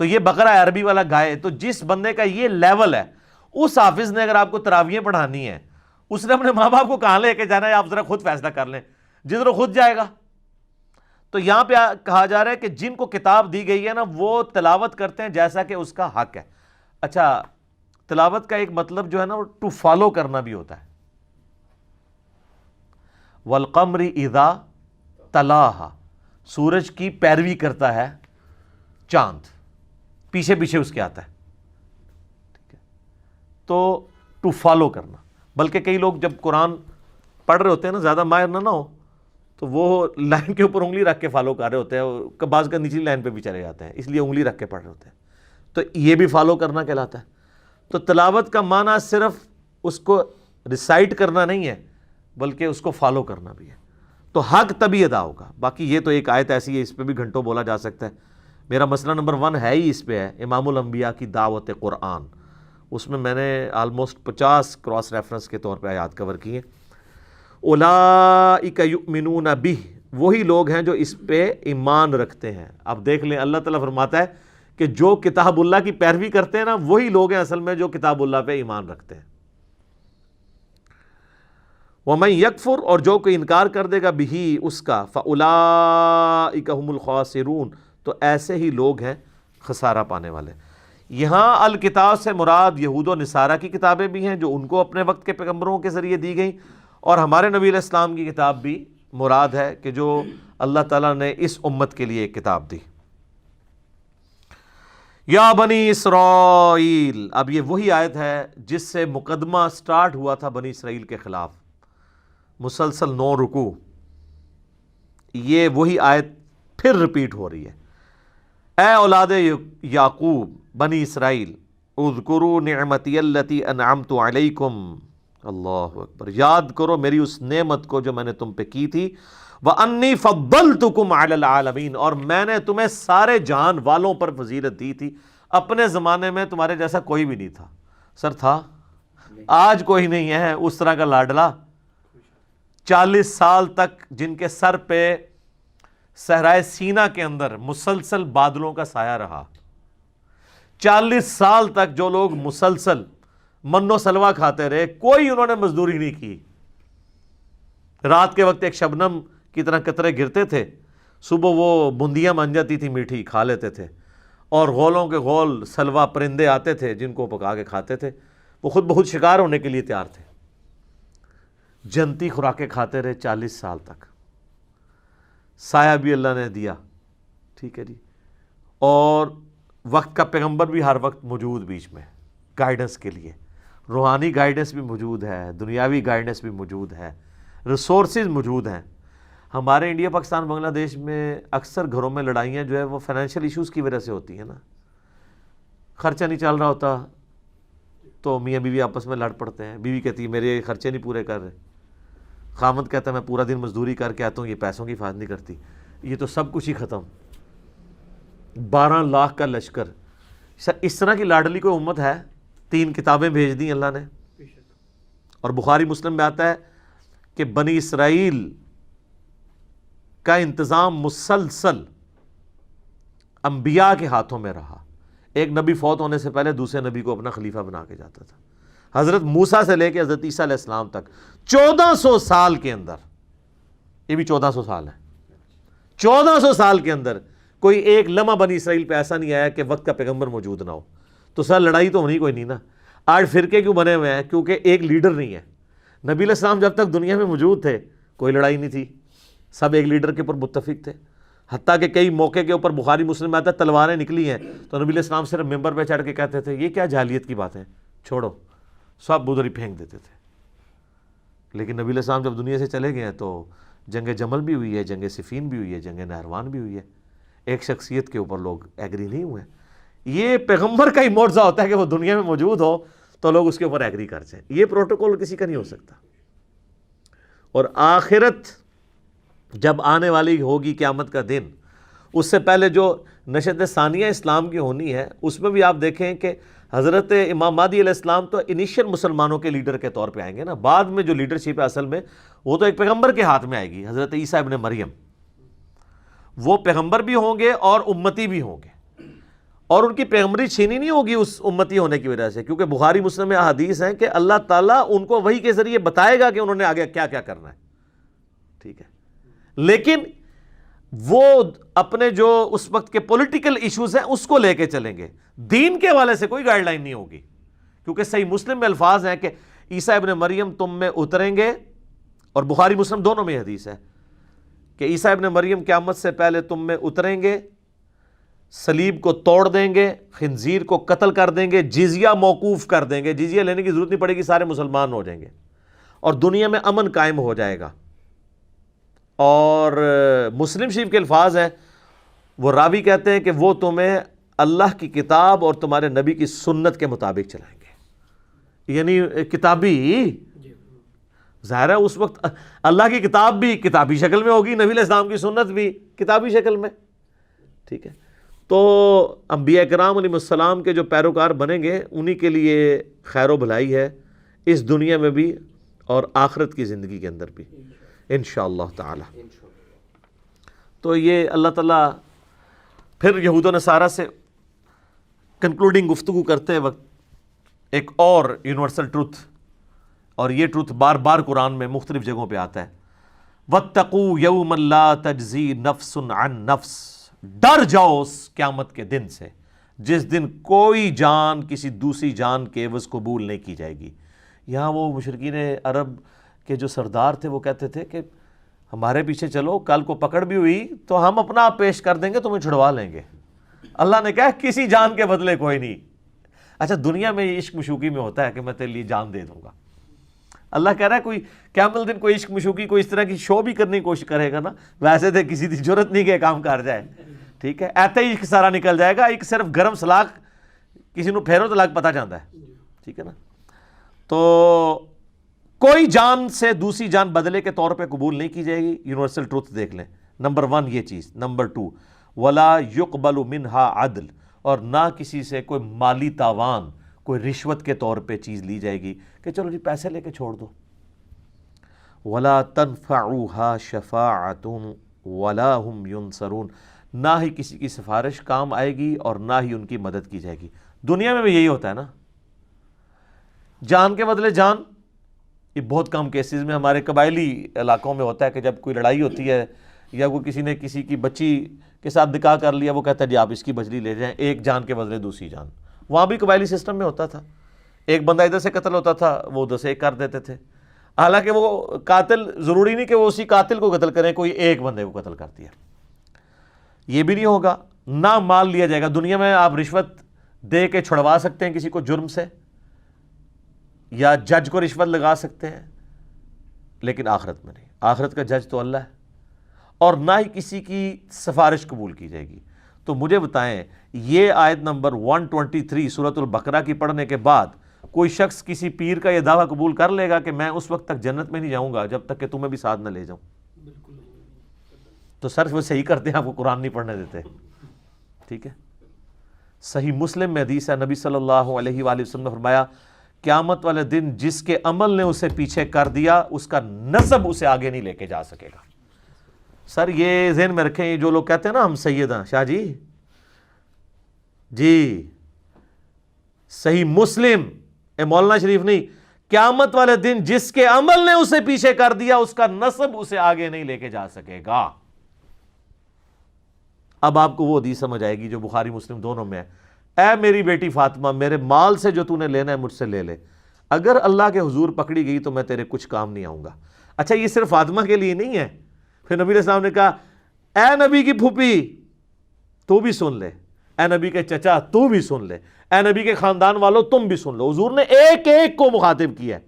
تو یہ بقرہ ہے عربی والا گائے۔ تو جس بندے کا یہ لیول ہے، اس حافظ نے اگر آپ کو تراویحیں پڑھانی ہے، اس نے اپنے ماں باپ کو کہاں لے کے جانا ہے، آپ ذرا خود فیصلہ کر لیں، جدھر خود جائے گا۔ تو یہاں پہ کہا جا رہا ہے کہ جن کو کتاب دی گئی ہے نا وہ تلاوت کرتے ہیں جیسا کہ اس کا حق ہے۔ اچھا تلاوت کا ایک مطلب جو ہے نا وہ ٹو فالو کرنا بھی ہوتا ہے۔ والقمر اذا تلاہا، سورج کی پیروی کرتا ہے چاند، پیچھے پیچھے اس کے آتا ہے، ٹھیک ہے، تو ٹو فالو کرنا۔ بلکہ کئی لوگ جب قرآن پڑھ رہے ہوتے ہیں نا، زیادہ ماہر نہ ہو تو وہ لائن کے اوپر انگلی رکھ کے فالو کر رہے ہوتے ہیں، بعض کا نچلی لائن پہ بھی چلے جاتے ہیں، اس لیے انگلی رکھ کے پڑھ رہے ہوتے ہیں، تو یہ بھی فالو کرنا کہلاتا ہے۔ تو تلاوت کا معنی صرف اس کو ریسائٹ کرنا نہیں ہے بلکہ اس کو فالو کرنا بھی ہے، تو حق تبھی ادا ہوگا۔ باقی یہ تو ایک آیت ایسی ہے اس پہ بھی گھنٹوں بولا جا سکتا ہے۔ میرا مسئلہ نمبر 1 ہے ہی اس پہ ہے، امام الانبیاء کی دعوت قرآن، اس میں نے آلموسٹ 50 کراس ریفرنس کے طور پہ آیات کور کی ہیں۔ اولئک یؤمنون بہ، وہی لوگ ہیں جو اس پہ ایمان رکھتے ہیں۔ اب دیکھ لیں اللہ تعالیٰ فرماتا ہے کہ جو کتاب اللہ کی پیروی کرتے ہیں نا وہی لوگ ہیں اصل میں جو کتاب اللہ پہ ایمان رکھتے ہیں۔ وَمَن یکفر، اور جو کوئی انکار کر دے گا بہ اس کا، فَأُولَئِکَ هُمُ الْخَاسِرُونَ، تو ایسے ہی لوگ ہیں خسارہ پانے والے۔ یہاں الکتاب سے مراد یہود و نصارہ کی کتابیں بھی ہیں جو ان کو اپنے وقت کے پیغمبروں کے ذریعے دی گئیں، اور ہمارے نبی علیہ السلام کی کتاب بھی مراد ہے کہ جو اللہ تعالیٰ نے اس امت کے لیے ایک کتاب دی. یا بنی اسرائیل، اب یہ وہی آیت ہے جس سے مقدمہ سٹارٹ ہوا تھا بنی اسرائیل کے خلاف، مسلسل 9 رکوع. یہ وہی آیت پھر ریپیٹ ہو رہی ہے. اے اولاد یعقوب بنی اسرائیل، اذکروا نعمتی التی انعمت علیکم، اللہ اکبر، یاد کرو میری اس نعمت کو جو میں نے تم پہ کی تھی. وَأَنِّي فَضَّلْتُكُمْ عَلَى الْعَالَمِينَ، اور میں نے تمہیں سارے جہان والوں پر فضیلت دی تھی. اپنے زمانے میں تمہارے جیسا کوئی بھی نہیں تھا. سر تھا؟ آج کوئی نہیں ہے اس طرح کا لاڈلا. 40 سال تک جن کے سر پہ صحرائے سینا کے اندر مسلسل بادلوں کا سایہ رہا، 40 سال تک جو لوگ مسلسل من و سلوہ کھاتے رہے، کوئی انہوں نے مزدوری نہیں کی. رات کے وقت ایک شبنم کی طرح قطرے گرتے تھے، صبح وہ بندیاں بن جاتی تھی، میٹھی کھا لیتے تھے، اور غولوں کے غول سلوہ پرندے آتے تھے جن کو پکا کے کھاتے تھے. وہ خود بہت شکار ہونے کے لیے تیار تھے. جنتی خوراکیں کھاتے رہے 40 سال تک. سایہ بھی اللہ نے دیا، ٹھیک ہے جی، اور وقت کا پیغمبر بھی ہر وقت موجود بیچ میں گائیڈنس کے لیے. روحانی گائیڈنس بھی موجود ہے، دنیاوی گائیڈنس بھی موجود ہے، ریسورسز موجود ہیں. ہمارے انڈیا پاکستان بنگلہ دیش میں اکثر گھروں میں لڑائیاں جو ہے وہ فائنینشیل ایشوز کی وجہ سے ہوتی ہیں نا. خرچہ نہیں چل رہا ہوتا تو میاں بیوی آپس میں لڑ پڑتے ہیں. بیوی کہتی ہے میرے خرچے نہیں پورے کر رہے، خامد کہتا ہے میں پورا دن مزدوری کر کے آتا ہوں، یہ پیسوں کی حفاظت نہیں کرتی. یہ تو سب کچھ ہی ختم. 12 لاکھ کا لشکر. اس طرح کی لاڈلی کوئی امت ہے؟ 3 کتابیں بھیج دیں اللہ نے. اور بخاری مسلم میں آتا ہے کہ بنی اسرائیل کا انتظام مسلسل انبیاء کے ہاتھوں میں رہا. ایک نبی فوت ہونے سے پہلے دوسرے نبی کو اپنا خلیفہ بنا کے جاتا تھا. حضرت موسیٰ سے لے کے حضرت عیسیٰ علیہ السلام تک 1400 سال کے اندر، یہ بھی 1400 سال ہے، 1400 سال کے اندر کوئی ایک لمحہ بنی اسرائیل پہ ایسا نہیں آیا کہ وقت کا پیغمبر موجود نہ ہو. تو سر لڑائی تو ہونی کوئی نہیں نا. آج فرقے کیوں بنے ہوئے ہیں؟ کیونکہ ایک لیڈر نہیں ہے. نبی علیہ السلام جب تک دنیا میں موجود تھے کوئی لڑائی نہیں تھی، سب ایک لیڈر کے اوپر متفق تھے. حتیٰ کہ کئی موقع کے اوپر بخاری مسلم میں آتا ہے تلواریں نکلی ہیں تو نبی علیہ السلام صرف ممبر پہ چڑھ کے کہتے تھے یہ کیا جاہلیت کی بات ہے، چھوڑو، سب بدری پھینک دیتے تھے. لیکن نبی علیہ السلام جب دنیا سے چلے گئے ہیں تو جنگ جمل بھی ہوئی ہے، جنگ صفین بھی ہوئی ہے، جنگ نہروان بھی ہوئی ہے. ایک شخصیت کے اوپر لوگ ایگری نہیں ہوئے. یہ پیغمبر کا ہی معجزہ ہوتا ہے کہ وہ دنیا میں موجود ہو تو لوگ اس کے اوپر ایگری کر جائیں. یہ پروٹوکول کسی کا نہیں ہو سکتا. اور آخرت جب آنے والی ہوگی قیامت کا دن، اس سے پہلے جو نشست ثانیہ اسلام کی ہونی ہے اس میں بھی آپ دیکھیں کہ حضرت امام مہدی علیہ السلام تو انیشیل مسلمانوں کے لیڈر کے طور پہ آئیں گے نا. بعد میں جو لیڈرشپ ہے اصل میں وہ تو ایک پیغمبر کے ہاتھ میں آئے گی، حضرت عیسیٰ ابن مریم. وہ پیغمبر بھی ہوں گے اور امتی بھی ہوں گے، اور ان کی پیغمبری چھینی نہیں ہوگی اس امتی ہونے کی وجہ سے، کیونکہ بخاری مسلم میں احادیث ہیں کہ اللہ تعالیٰ ان کو وحی کے ذریعے بتائے گا کہ انہوں نے آگے کیا کیا کرنا ہے. ٹھیک ہے، لیکن وہ اپنے جو اس وقت کے پولیٹیکل ایشوز ہیں اس کو لے کے چلیں گے. دین کے حوالے سے کوئی گائیڈ لائن نہیں ہوگی، کیونکہ صحیح مسلم میں الفاظ ہیں کہ عیسیٰ ابن مریم تم میں اتریں گے، اور بخاری مسلم دونوں میں حدیث ہے کہ عیسیٰ ابن مریم قیامت سے پہلے تم میں اتریں گے، صلیب کو توڑ دیں گے، خنزیر کو قتل کر دیں گے، جزیہ موقوف کر دیں گے، جزیہ لینے کی ضرورت نہیں پڑے گی، سارے مسلمان ہو جائیں گے اور دنیا میں امن قائم ہو جائے گا. اور مسلم شریف کے الفاظ ہیں، وہ راوی کہتے ہیں کہ وہ تمہیں اللہ کی کتاب اور تمہارے نبی کی سنت کے مطابق چلائیں گے. یعنی کتابی، ظاہر ہے اس وقت اللہ کی کتاب بھی کتابی شکل میں ہوگی، نبی علیہ السلام کی سنت بھی کتابی شکل میں. ٹھیک ہے، تو انبیاء کرام علیہ السلام کے جو پیروکار بنیں گے انہی کے لیے خیر و بھلائی ہے اس دنیا میں بھی اور آخرت کی زندگی کے اندر بھی انشاءاللہ تعالی. تو یہ اللہ تعالیٰ پھر یہود و نصارہ سے کنکلوڈنگ گفتگو کرتے وقت ایک اور یونیورسل ٹروتھ، اور یہ ٹروتھ بار بار قرآن میں مختلف جگہوں پہ آتا ہے، وَاتَّقُوا يَوْمًا لَا تَجْزِي نَفْسٌ عَن نَفْسٍ، ڈر جاؤ اس قیامت کے دن سے جس دن کوئی جان کسی دوسری جان کے عوض قبول نہیں کی جائے گی. یہاں وہ مشرکین عرب کے جو سردار تھے وہ کہتے تھے کہ ہمارے پیچھے چلو، کل کو پکڑ بھی ہوئی تو ہم اپنا آپ پیش کر دیں گے، تمہیں چھڑوا لیں گے۔ اللہ نے کہا کسی جان کے بدلے کوئی نہیں۔ اچھا دنیا میں یہ عشق مشوقی میں ہوتا ہے کہ میں تیرے لیے جان دے دوں گا، اللہ کہہ رہا ہے کوئی قیامت دن کوئی عشق مشوقی کوئی اس طرح کی شو بھی کرنے کی کوشش کرے گا نا، ویسے تو کسی کی ضرورت نہیں کہ کام کر جائے، ٹھیک ہے، ایسے ہی عشق سارا نکل جائے گا، ایک صرف گرم سلاخ کسی نو پھیرو تو لگ پتہ جاتا ہے، ٹھیک ہے نا۔ تو کوئی جان سے دوسری جان بدلے کے طور پہ قبول نہیں کی جائے گی، یونیورسل ٹروتھ دیکھ لیں، نمبر 1 یہ چیز۔ نمبر 2 ولا یقبل منہا عدل، اور نہ کسی سے کوئی مالی تاوان، کوئی رشوت کے طور پہ چیز لی جائے گی کہ چلو جی پیسے لے کے چھوڑ دو۔ ولا تنفعها شفاعۃ ولا هم ينصرون، نہ ہی کسی کی سفارش کام آئے گی اور نہ ہی ان کی مدد کی جائے گی۔ دنیا میں بھی یہی ہوتا ہے نا، جان کے بدلے جان۔ یہ بہت کم کیسز میں ہمارے قبائلی علاقوں میں ہوتا ہے کہ جب کوئی لڑائی ہوتی ہے یا کوئی کسی نے کسی کی بچی کے ساتھ نکاح کر لیا، وہ کہتا ہے جی آپ اس کی بچڑی لے جائیں، ایک جان کے بدلے دوسری جان۔ وہاں بھی قبائلی سسٹم میں ہوتا تھا، ایک بندہ ادھر سے قتل ہوتا تھا، وہ ادھر سے ایک کر دیتے تھے، حالانکہ وہ قاتل ضروری نہیں کہ وہ اسی قاتل کو قتل کریں، کوئی ایک بندے کو قتل کر دیا۔ یہ بھی نہیں ہوگا، نہ مال لیا جائے گا۔ دنیا میں آپ رشوت دے کے چھڑوا سکتے ہیں کسی کو جرم سے، یا جج کو رشوت لگا سکتے ہیں، لیکن آخرت میں نہیں، آخرت کا جج تو اللہ ہے، اور نہ ہی کسی کی سفارش قبول کی جائے گی۔ تو مجھے بتائیں، یہ آیت نمبر 123 سورۃ البقرہ کی پڑھنے کے بعد کوئی شخص کسی پیر کا یہ دعویٰ قبول کر لے گا کہ میں اس وقت تک جنت میں نہیں جاؤں گا جب تک کہ تمہیں بھی ساتھ نہ لے جاؤں؟ تو سر وہ صحیح کرتے ہیں، آپ کو قرآن نہیں پڑھنے دیتے، ٹھیک ہے۔ صحیح مسلم میں حدیث ہے، نبی صلی اللہ علیہ وآلہ وسلم نے فرمایا قیامت والے دن جس کے عمل نے اسے پیچھے کر دیا اس کا نسب اسے آگے نہیں لے کے جا سکے گا۔ سر یہ ذہن میں رکھیں، یہ جو لوگ کہتے ہیں نا ہم سید ہیں، شاہ جی صحیح مسلم، اے مولانا شریف نہیں، قیامت والے دن جس کے عمل نے اسے پیچھے کر دیا اس کا نسب اسے آگے نہیں لے کے جا سکے گا۔ اب آپ کو وہ حدیث سمجھ آئے گی جو بخاری مسلم دونوں میں ہے، اے میری بیٹی فاطمہ، میرے مال سے جو تو نے لینا ہے مجھ سے لے لے، اگر اللہ کے حضور پکڑی گئی تو میں تیرے کچھ کام نہیں آؤں گا۔ اچھا یہ صرف فاطمہ کے لیے نہیں ہے، پھر نبی علیہ السلام نے کہا اے نبی کی پھوپھی تو بھی سن لے، اے نبی کے چچا تو بھی سن لے، اے نبی کے خاندان والوں تم بھی سن لو۔ حضور نے ایک ایک کو مخاطب کیا ہے،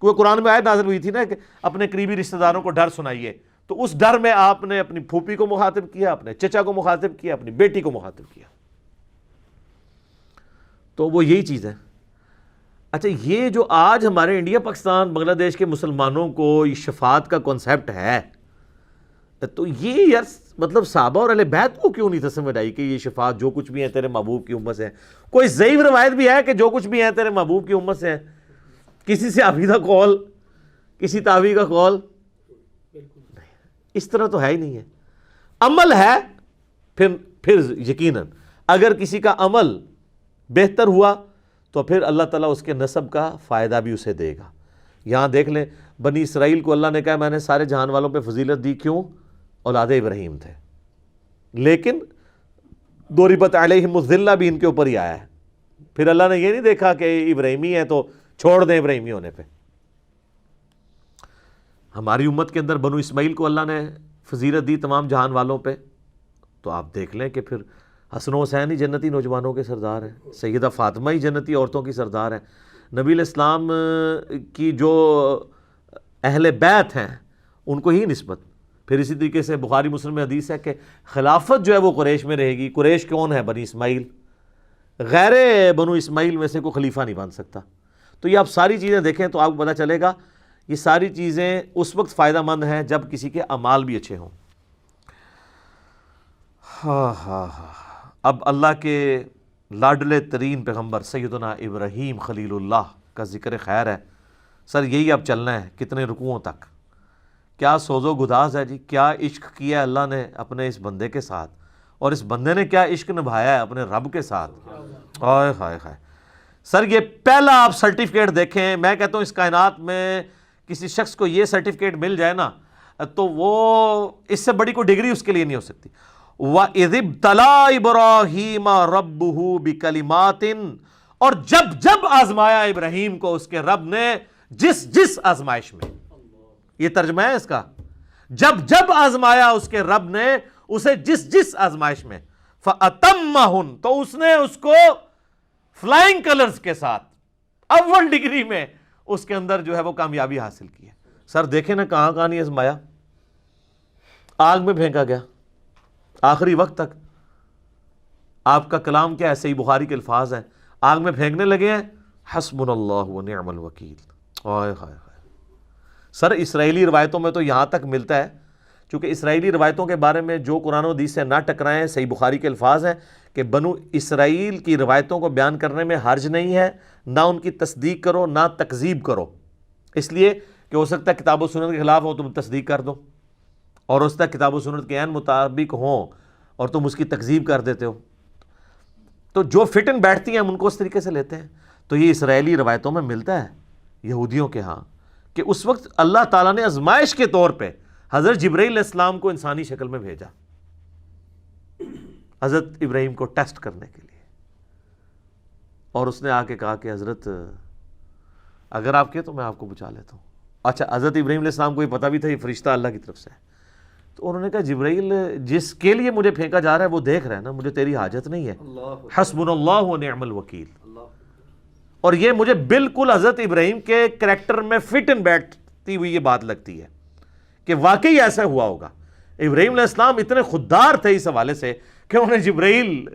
کیونکہ قرآن میں آیت نازل ہوئی تھی نا کہ اپنے قریبی رشتہ داروں کو ڈر سنائیے، تو اس ڈر میں آپ نے اپنی پھوپھی کو مخاطب کیا، اپنے چچا کو مخاطب کیا، اپنی بیٹی کو مخاطب کیا۔ تو وہ یہی چیز ہے۔ اچھا یہ جو آج ہمارے انڈیا پاکستان بنگلہ دیش کے مسلمانوں کو یہ شفاعت کا کنسیپٹ ہے، تو یہ یار مطلب صحابہ اور اہل بیت کو کیوں نہیں تھا سمجھ آئی کہ یہ شفاعت جو کچھ بھی ہے تیرے محبوب کی امت سے ہے؟ کوئی ضعیف روایت بھی ہے کہ جو کچھ بھی ہے تیرے محبوب کی امت سے ہے؟ کسی سے عقیدہ قول، کسی تابعی کا قول، اس طرح تو ہے ہی نہیں ہے۔ عمل ہے پھر یقیناً اگر کسی کا عمل بہتر ہوا تو پھر اللہ تعالیٰ اس کے نسب کا فائدہ بھی اسے دے گا۔ یہاں دیکھ لیں بنی اسرائیل کو اللہ نے کہا میں نے سارے جہان والوں پہ فضیلت دی، کیوں؟ اولاد ابراہیم تھے، لیکن ضربت علیہم الذلہ بھی ان کے اوپر ہی آیا ہے۔ پھر اللہ نے یہ نہیں دیکھا کہ ابراہیمی ہے تو چھوڑ دیں ابراہیمی ہونے پہ۔ ہماری امت کے اندر بنو اسماعیل کو اللہ نے فضیلت دی تمام جہان والوں پہ، تو آپ دیکھ لیں کہ پھر حسن و حسین ہی جنتی نوجوانوں کے سردار ہیں، سیدہ فاطمہ ہی جنتی عورتوں کی سردار ہیں، نبی علیہ السلام کی جو اہل بیت ہیں ان کو ہی نسبت۔ پھر اسی طریقے سے بخاری مسلم میں حدیث ہے کہ خلافت جو ہے وہ قریش میں رہے گی۔ قریش کون ہے؟ بنی اسماعیل، غیر بنو اسماعیل میں سے کوئی خلیفہ نہیں بن سکتا۔ تو یہ آپ ساری چیزیں دیکھیں تو آپ کو پتہ چلے گا یہ ساری چیزیں اس وقت فائدہ مند ہیں جب کسی کے اعمال بھی اچھے ہوں۔ اب اللہ کے لاڈلے ترین پیغمبر سیدنا ابراہیم خلیل اللہ کا ذکر خیر ہے۔ سر یہی اب چلنا ہے کتنے رکوعوں تک؟ کیا سوز و گداز ہے جی، کیا عشق کیا اللہ نے اپنے اس بندے کے ساتھ، اور اس بندے نے کیا عشق نبھایا ہے اپنے رب کے ساتھ۔ ہائے ہائے ہائے سر، یہ پہلا آپ سرٹیفکیٹ دیکھیں، میں کہتا ہوں اس کائنات میں کسی شخص کو یہ سرٹیفکیٹ مل جائے نا تو وہ اس سے بڑی کوئی ڈگری اس کے لیے نہیں ہو سکتی۔ وَإِذِ ابْتَلَىٰ إِبْرَاهِيمَ رَبُّهُ بِكَلِمَاتٍ، اور جب آزمایا ابراہیم کو اس کے رب نے جس آزمائش میں، یہ ترجمہ ہے اس کا، جب جب آزمایا اس کے رب نے اسے جس جس آزمائش میں، فَأَتَمَّهُنْ، تو اس نے اس کو فلائنگ کلرز کے ساتھ اول ڈگری میں اس کے اندر جو ہے وہ کامیابی حاصل کی ہے۔ سر دیکھیں نا کہاں کہاں نہیں آزمایا، آگ میں پھینکا گیا آخری وقت تک۔ آپ کا کلام کیا ہے؟ صحیح بخاری کے الفاظ ہیں، آگ میں پھینکنے لگے ہیں حسبنا اللہ ونعم الوکیل۔ ہائے ہائے ہائے۔ سر اسرائیلی روایتوں میں تو یہاں تک ملتا ہے، چونکہ اسرائیلی روایتوں کے بارے میں جو قرآن و حدیث سے نہ ٹکرائیں، صحیح بخاری کے الفاظ ہیں کہ بنو اسرائیل کی روایتوں کو بیان کرنے میں حرج نہیں ہے، نہ ان کی تصدیق کرو نہ تکذیب کرو، اس لیے کہ ہو سکتا ہے کتاب و سنت کے خلاف ہو تم تصدیق کر دو، اور ہو سکتا ہے کتاب و سنت کے عین مطابق ہوں اور تم اس کی تکذیب کر دیتے ہو۔ تو جو فٹ ان بیٹھتی ہیں ہم ان کو اس طریقے سے لیتے ہیں۔ تو یہ اسرائیلی روایتوں میں ملتا ہے یہودیوں کے ہاں کہ اس وقت اللہ تعالیٰ نے آزمائش کے طور پہ حضرت جبرائیل علیہ السلام کو انسانی شکل میں بھیجا حضرت ابراہیم کو ٹیسٹ کرنے کے لیے، اور اس نے آ کے کہا کہ حضرت اگر آپ کے تو میں آپ کو بچا لیتا ہوں۔ اچھا، حضرت ابراہیم علیہ السلام کو یہ پتہ بھی تھا یہ فرشتہ اللہ کی طرف سے ہے، تو انہوں نے کہا جبرائیل جس کے لیے مجھے پھینکا جا رہا ہے وہ دیکھ رہا ہے نا، مجھے تیری حاجت نہیں ہے، حسبنا اللہ ونعم الوکیل۔ اور یہ مجھے بالکل حضرت ابراہیم کے کریکٹر میں فٹ ان بیٹھتی ہوئی یہ بات لگتی ہے کہ واقعی ایسا ہوا ہوگا۔ ابراہیم علیہ السلام اتنے خوددار تھے اس حوالے سے کہ انہوں نے جبرائیل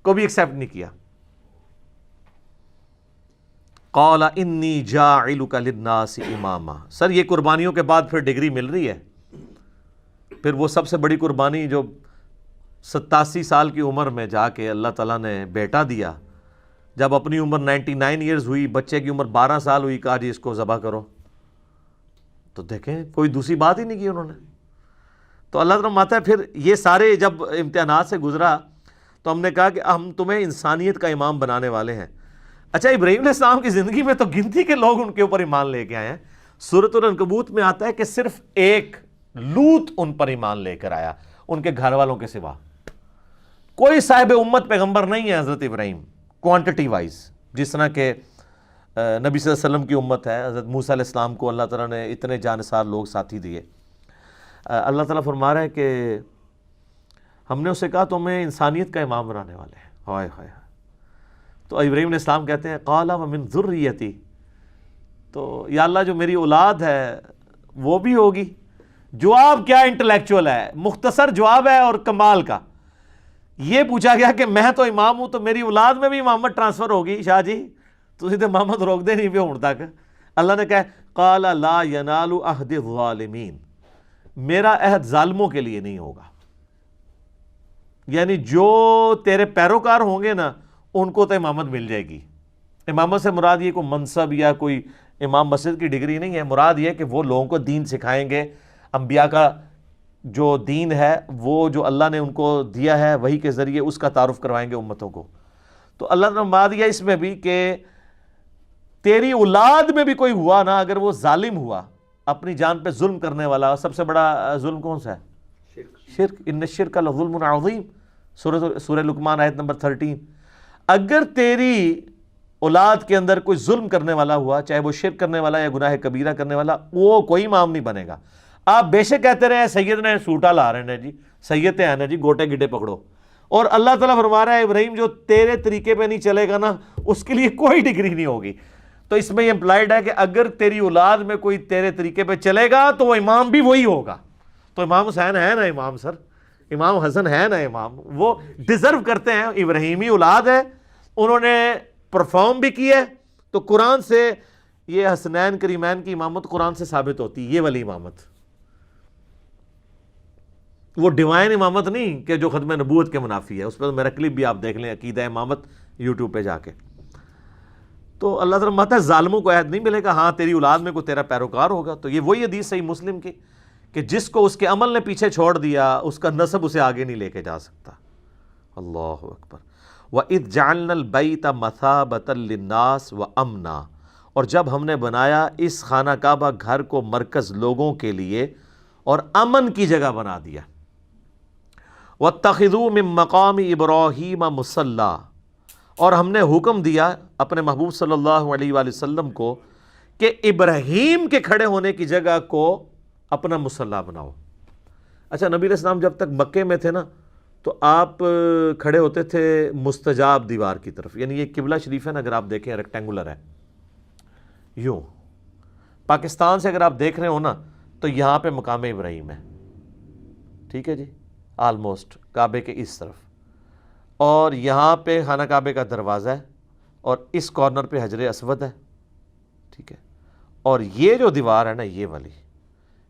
کو بھی ایکسیپٹ نہیں کیا۔ قال انی جاعلک للناس اماما۔ سر یہ قربانیوں کے بعد پھر ڈگری مل رہی ہے، پھر وہ سب سے بڑی قربانی جو 87 سال کی عمر میں جا کے اللہ تعالیٰ نے بیٹا دیا، جب اپنی عمر 99 ایئرز ہوئی، بچے کی عمر 12 سال ہوئی، کہا جی اس کو ذبح کرو۔ تو دیکھیں کوئی دوسری بات ہی نہیں کی انہوں نے۔ تو اللہ تعالیٰ ماتا ہے پھر یہ سارے جب امتحانات سے گزرا تو ہم نے کہا کہ ہم تمہیں انسانیت کا امام بنانے والے ہیں۔ اچھا، ابراہیم علیہ السلام کی زندگی میں تو گنتی کے لوگ ان کے اوپر ایمان لے کے آئے ہیں۔ سورۃ العنکبوت میں آتا ہے کہ صرف ایک لوط ان پر ایمان لے کر آیا ان کے گھر والوں کے سوا، کوئی صاحب امت پیغمبر نہیں ہے حضرت ابراہیم کوانٹٹی وائز، جس طرح کہ نبی صلی اللہ علیہ وسلم کی امت ہے۔ حضرت موسیٰ علیہ السلام کو اللہ تعالیٰ نے اتنے جانثار لوگ ساتھی دیے۔ اللہ تعالیٰ فرما رہا ہے کہ ہم نے اسے کہا تو ہمیں انسانیت کا امام بنانے والے ہیں۔ ہائے ہائے۔ تو ابراہیم علیہ السلام کہتے ہیں قال ومن ذریتی، تو یا اللہ جو میری اولاد ہے وہ بھی ہوگی۔ جواب کیا انٹلیکچوئل ہے، مختصر جواب ہے اور کمال کا۔ یہ پوچھا گیا کہ میں تو امام ہوں تو میری اولاد میں بھی امامت ٹرانسفر ہوگی؟ شاہ جی تسی تے امامت روک دے نہیں پہ ہون تک۔ اللہ نے کہا قال لا ینال عہد الظالمین، میرا عہد ظالموں کے لیے نہیں ہوگا، یعنی جو تیرے پیروکار ہوں گے نا ان کو تو امامت مل جائے گی۔ امامت سے مراد یہ کوئی منصب یا کوئی امام مسجد کی ڈگری نہیں ہے، مراد یہ کہ وہ لوگوں کو دین سکھائیں گے، انبیاء کا جو دین ہے وہ جو اللہ نے ان کو دیا ہے وہی کے ذریعے اس کا تعارف کروائیں گے امتوں کو۔ تو اللہ نے فرما دیا اس میں بھی کہ تیری اولاد میں بھی کوئی ہوا نا اگر وہ ظالم ہوا، اپنی جان پہ ظلم کرنے والا، سب سے بڑا ظلم کون سا ہے؟ شرک۔ ان الشرک لظلم عظیم، سورہ لقمان آیت نمبر 13۔ اگر تیری اولاد کے اندر کوئی ظلم کرنے والا ہوا، چاہے وہ شرک کرنے والا یا گناہ کبیرہ کرنے والا، وہ کوئی امام نہیں بنے گا۔ آپ بے شک کہتے رہے سید نے سوٹا لا رہے ہیں جی، سید ہیں نا جی، گوٹے گڈے پکڑو، اور اللہ تعالیٰ فرما رہا ہے ابراہیم جو تیرے طریقے پہ نہیں چلے گا نا اس کے لیے کوئی ڈگری نہیں ہوگی۔ تو اس میں یہ امپلائڈ ہے کہ اگر تیری اولاد میں کوئی تیرے طریقے پہ چلے گا تو وہ امام بھی وہی ہوگا۔ تو امام حسین ہے نا امام، سر امام حسن ہے نا امام، وہ ڈیزرو کرتے ہیں، ابراہیمی اولاد ہے، انہوں نے پرفارم بھی کی ہے۔ تو قرآن سے یہ حسنین کریمین کی امامت قرآن سے ثابت ہوتی ہے، یہ والی امامت، وہ ڈیوائن امامت نہیں کہ جو ختم نبوت کے منافی ہے۔ اس پہ میرا کلپ بھی آپ دیکھ لیں، عقیدہ امامت یوٹیوب پہ جا کے۔ تو اللہ تعالیٰ ماتا ہے ظالموں کو عہد نہیں ملے گا، ہاں تیری اولاد میں کوئی تیرا پیروکار ہوگا۔ تو یہ وہی حدیث صحیح مسلم کی کہ جس کو اس کے عمل نے پیچھے چھوڑ دیا اس کا نسب اسے آگے نہیں لے کے جا سکتا۔ اللہ اکبر۔ وَإِذْ جَعَلْنَا الْبَيْتَ مَثَابَةً لِلنَّاسِ وَأَمْنًا، اور جب ہم نے بنایا اس خانہ کعبہ گھر کو مرکز لوگوں کے لیے اور امن کی جگہ بنا دیا۔ وَاتَّخِذُوا مِن مَّقَامِ إِبْرَاهِيمَ مُصَلًّى، اور ہم نے حکم دیا اپنے محبوب صلی اللہ علیہ وآلہ وسلم کو کہ ابراہیم کے کھڑے ہونے کی جگہ کو اپنا مصلی بناؤ۔ اچھا، نبی علیہ السلام جب تک مکے میں تھے نا تو آپ کھڑے ہوتے تھے مستجاب دیوار کی طرف، یعنی یہ قبلہ شریف ہے نا، اگر آپ دیکھیں ریکٹینگولر ہے یوں. پاکستان سے اگر آپ دیکھ رہے ہو نا تو یہاں پہ مقام ابراہیم ہے، ٹھیک ہے جی، آلموسٹ کعبے کے اس طرف، اور یہاں پہ خانہ کعبے کا دروازہ ہے، اور اس کارنر پہ حجر اسود ہے، ٹھیک ہے. اور یہ جو دیوار ہے نا یہ والی،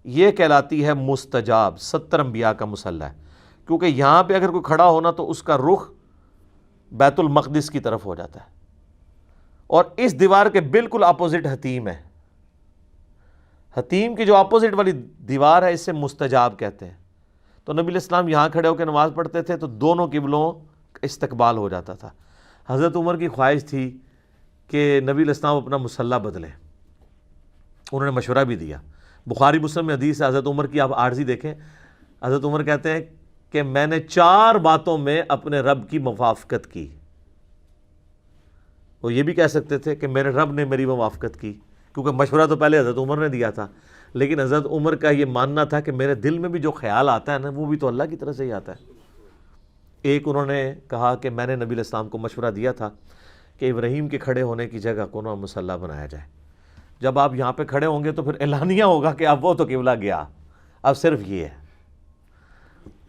یہ کہلاتی ہے مستجاب، 70 انبیاء کا مصلی ہے، کیونکہ یہاں پہ اگر کوئی کھڑا ہونا تو اس کا رخ بیت المقدس کی طرف ہو جاتا ہے. اور اس دیوار کے بالکل اپوزٹ حتیم ہے، حتیم کی جو اپوزٹ والی دیوار ہے اسے مستجاب کہتے ہیں. تو نبی علیہ السلام یہاں کھڑے ہو کے نماز پڑھتے تھے تو دونوں قبلوں استقبال ہو جاتا تھا. حضرت عمر کی خواہش تھی کہ نبی علیہ السلام اپنا مصلی بدلیں، انہوں نے مشورہ بھی دیا. بخاری مسلم میں حدیث ہے حضرت عمر کی، آپ عارضی دیکھیں. حضرت عمر کہتے ہیں کہ میں نے 4 باتوں میں اپنے رب کی موافقت کی. وہ یہ بھی کہہ سکتے تھے کہ میرے رب نے میری موافقت کی، کیونکہ مشورہ تو پہلے حضرت عمر نے دیا تھا، لیکن حضرت عمر کا یہ ماننا تھا کہ میرے دل میں بھی جو خیال آتا ہے نا وہ بھی تو اللہ کی طرف سے ہی آتا ہے. ایک انہوں نے کہا کہ میں نے نبی علیہ السلام کو مشورہ دیا تھا کہ ابراہیم کے کھڑے ہونے کی جگہ کو نا مصلی بنایا جائے. جب آپ یہاں پہ کھڑے ہوں گے تو پھر اعلانیہ ہوگا کہ اب وہ تو قبلہ گیا، اب صرف یہ ہے.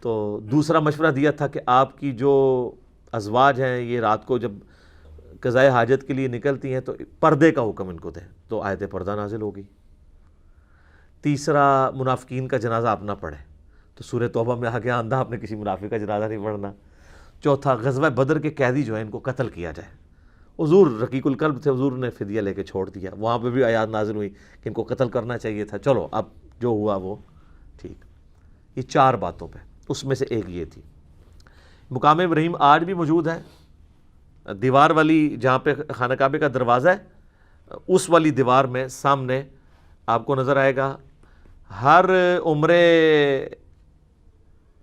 تو دوسرا مشورہ دیا تھا کہ آپ کی جو ازواج ہیں یہ رات کو جب قضائے حاجت کے لیے نکلتی ہیں تو پردے کا حکم ان کو دیں، تو آیت پردہ نازل ہوگی. تیسرا، منافقین کا جنازہ آپ نہ پڑھیں، تو سورہ توبہ میں آ گیا اندھا آپ نے کسی منافق کا جنازہ نہیں پڑھنا. چوتھا، غزوہ بدر کے قیدی جو ہیں ان کو قتل کیا جائے. حضور رقیق القلب تھے، حضور نے فدیہ لے کے چھوڑ دیا، وہاں پہ بھی آیات نازل ہوئی کہ ان کو قتل کرنا چاہیے تھا. چلو اب جو ہوا وہ ٹھیک. یہ 4 باتوں پہ، اس میں سے ایک یہ تھی. مقام ابراہیم آج بھی موجود ہے، دیوار والی جہاں پہ خانہ کعبے کا دروازہ ہے اس والی دیوار میں سامنے آپ کو نظر آئے گا ہر عمرے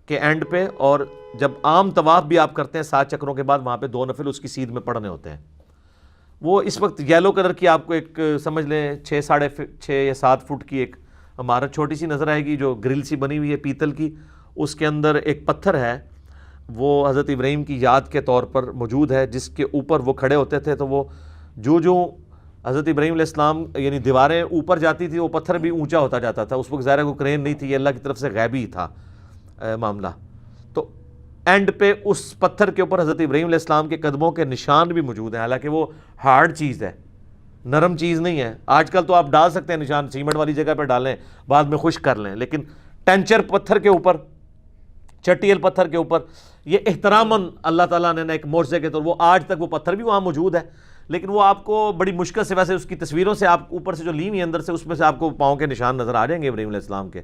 کے اینڈ پہ، اور جب عام طواف بھی آپ کرتے ہیں 7 چکروں کے بعد وہاں پہ 2 نفل اس کی سیدھ میں پڑھنے ہوتے ہیں. وہ اس وقت یلو کلر کی آپ کو ایک سمجھ لیں 6 یا 7 فٹ کی ایک عمارت چھوٹی سی نظر آئے گی جو گرل سی بنی ہوئی ہے پیتل کی. اس کے اندر ایک پتھر ہے، وہ حضرت ابراہیم کی یاد کے طور پر موجود ہے، جس کے اوپر وہ کھڑے ہوتے تھے تو وہ جو حضرت ابراہیم علیہ السلام یعنی دیواریں اوپر جاتی تھی وہ پتھر بھی اونچا ہوتا جاتا تھا. اس وقت ظاہر کوئی کرین نہیں تھی، یہ اللہ کی طرف سے غیبی تھا معاملہ. تو اینڈ پہ اس پتھر کے اوپر حضرت ابراہیم علیہ السلام کے قدموں کے نشان بھی موجود ہیں، حالانکہ وہ ہارڈ چیز ہے، نرم چیز نہیں ہے. آج کل تو آپ ڈال سکتے ہیں نشان، سیمنٹ والی جگہ پہ ڈالیں بعد میں خشک کر لیں، لیکن ٹینچر پتھر کے اوپر، چٹیل پتھر کے اوپر، یہ احتراماً اللہ تعالیٰ نے ایک معجزے کے طور، وہ آج تک وہ پتھر بھی وہاں موجود ہے، لیکن وہ آپ کو بڑی مشکل سے، ویسے اس کی تصویروں سے آپ اوپر سے جو لی ہوئی اندر سے اس میں سے آپ کو پاؤں کے نشان نظر آ جائیں گے ابراہیم علیہ السلام کے،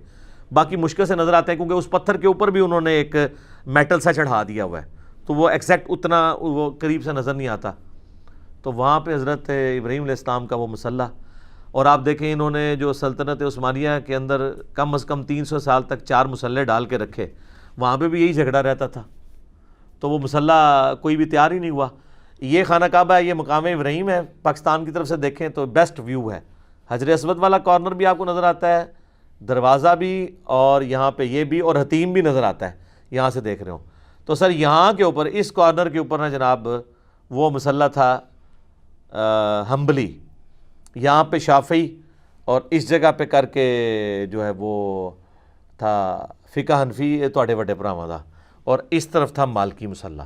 باقی مشکل سے نظر آتے ہیں کیونکہ اس پتھر کے اوپر بھی انہوں نے ایک میٹل سا چڑھا دیا ہوا ہے، تو وہ ایگزیکٹ اتنا وہ قریب سے نظر نہیں آتا. تو وہاں پہ حضرت ابراہیم علیہ السلام کا وہ مصلی، اور آپ دیکھیں انہوں نے جو سلطنت عثمانیہ کے اندر کم از کم 300 سال تک 4 مصلے ڈال کے رکھے، وہاں پہ بھی یہی جھگڑا رہتا تھا، تو وہ مصلی کوئی بھی تیار ہی نہیں ہوا. یہ خانہ کعبہ ہے، یہ مقام ابراہیم ہے، پاکستان کی طرف سے دیکھیں تو بیسٹ ویو ہے. حجر اسود والا کارنر بھی آپ کو نظر آتا ہے، دروازہ بھی، اور یہاں پہ یہ بھی، اور حتیم بھی نظر آتا ہے یہاں سے دیکھ رہے ہوں. تو سر یہاں کے اوپر اس کارنر کے اوپر نا جناب وہ مصلی تھا حنبلی، یہاں پہ شافعی، اور اس جگہ پہ کر کے جو ہے وہ تھا فقہ حنفی تواڈے وڈے بھراواں دا، اور اس طرف تھا مالکی مصلی.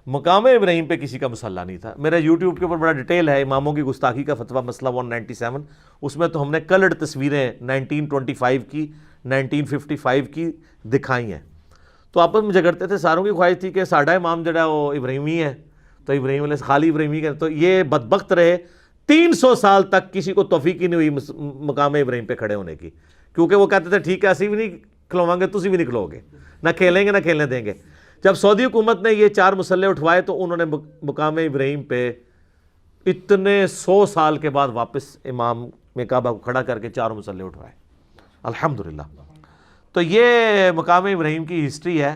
مقام ابراہیم پہ کسی کا مصلی نہیں تھا. میرا یوٹیوب کے اوپر بڑا ڈیٹیل ہے اماموں کی گستاخی کا فتویٰ مسئلہ 197، اس میں تو ہم نے کلرڈ تصویریں 1925 کی 1955 کی دکھائی ہیں. تو آپس میں جھگڑتے تھے، ساروں کی خواہش تھی کہ ساڈا امام جڑا وہ ابراہیمی ہے، تو ابراہیم علیہ خالی ابراہیمی کا، تو یہ بدبخت رہے 300 سال تک کسی کو توفیق ہی نہیں ہوئی مقام ابراہیم پہ کھڑے ہونے کی، کیونکہ وہ کہتے تھے ٹھیک ہے اسی بھی نہیں کھلواؤں گے، تسی بھی نہیں کھلو گے، نہ کھیلیں گے نہ کھیلنے دیں گے. جب سعودی حکومت نے یہ 4 مصلے اٹھوائے تو انہوں نے مقام ابراہیم پہ اتنے 100 سال کے بعد واپس امام میں کعبہ کو کھڑا کر کے 4 مصلے اٹھوائے، الحمدللہ. تو یہ مقام ابراہیم کی ہسٹری ہے،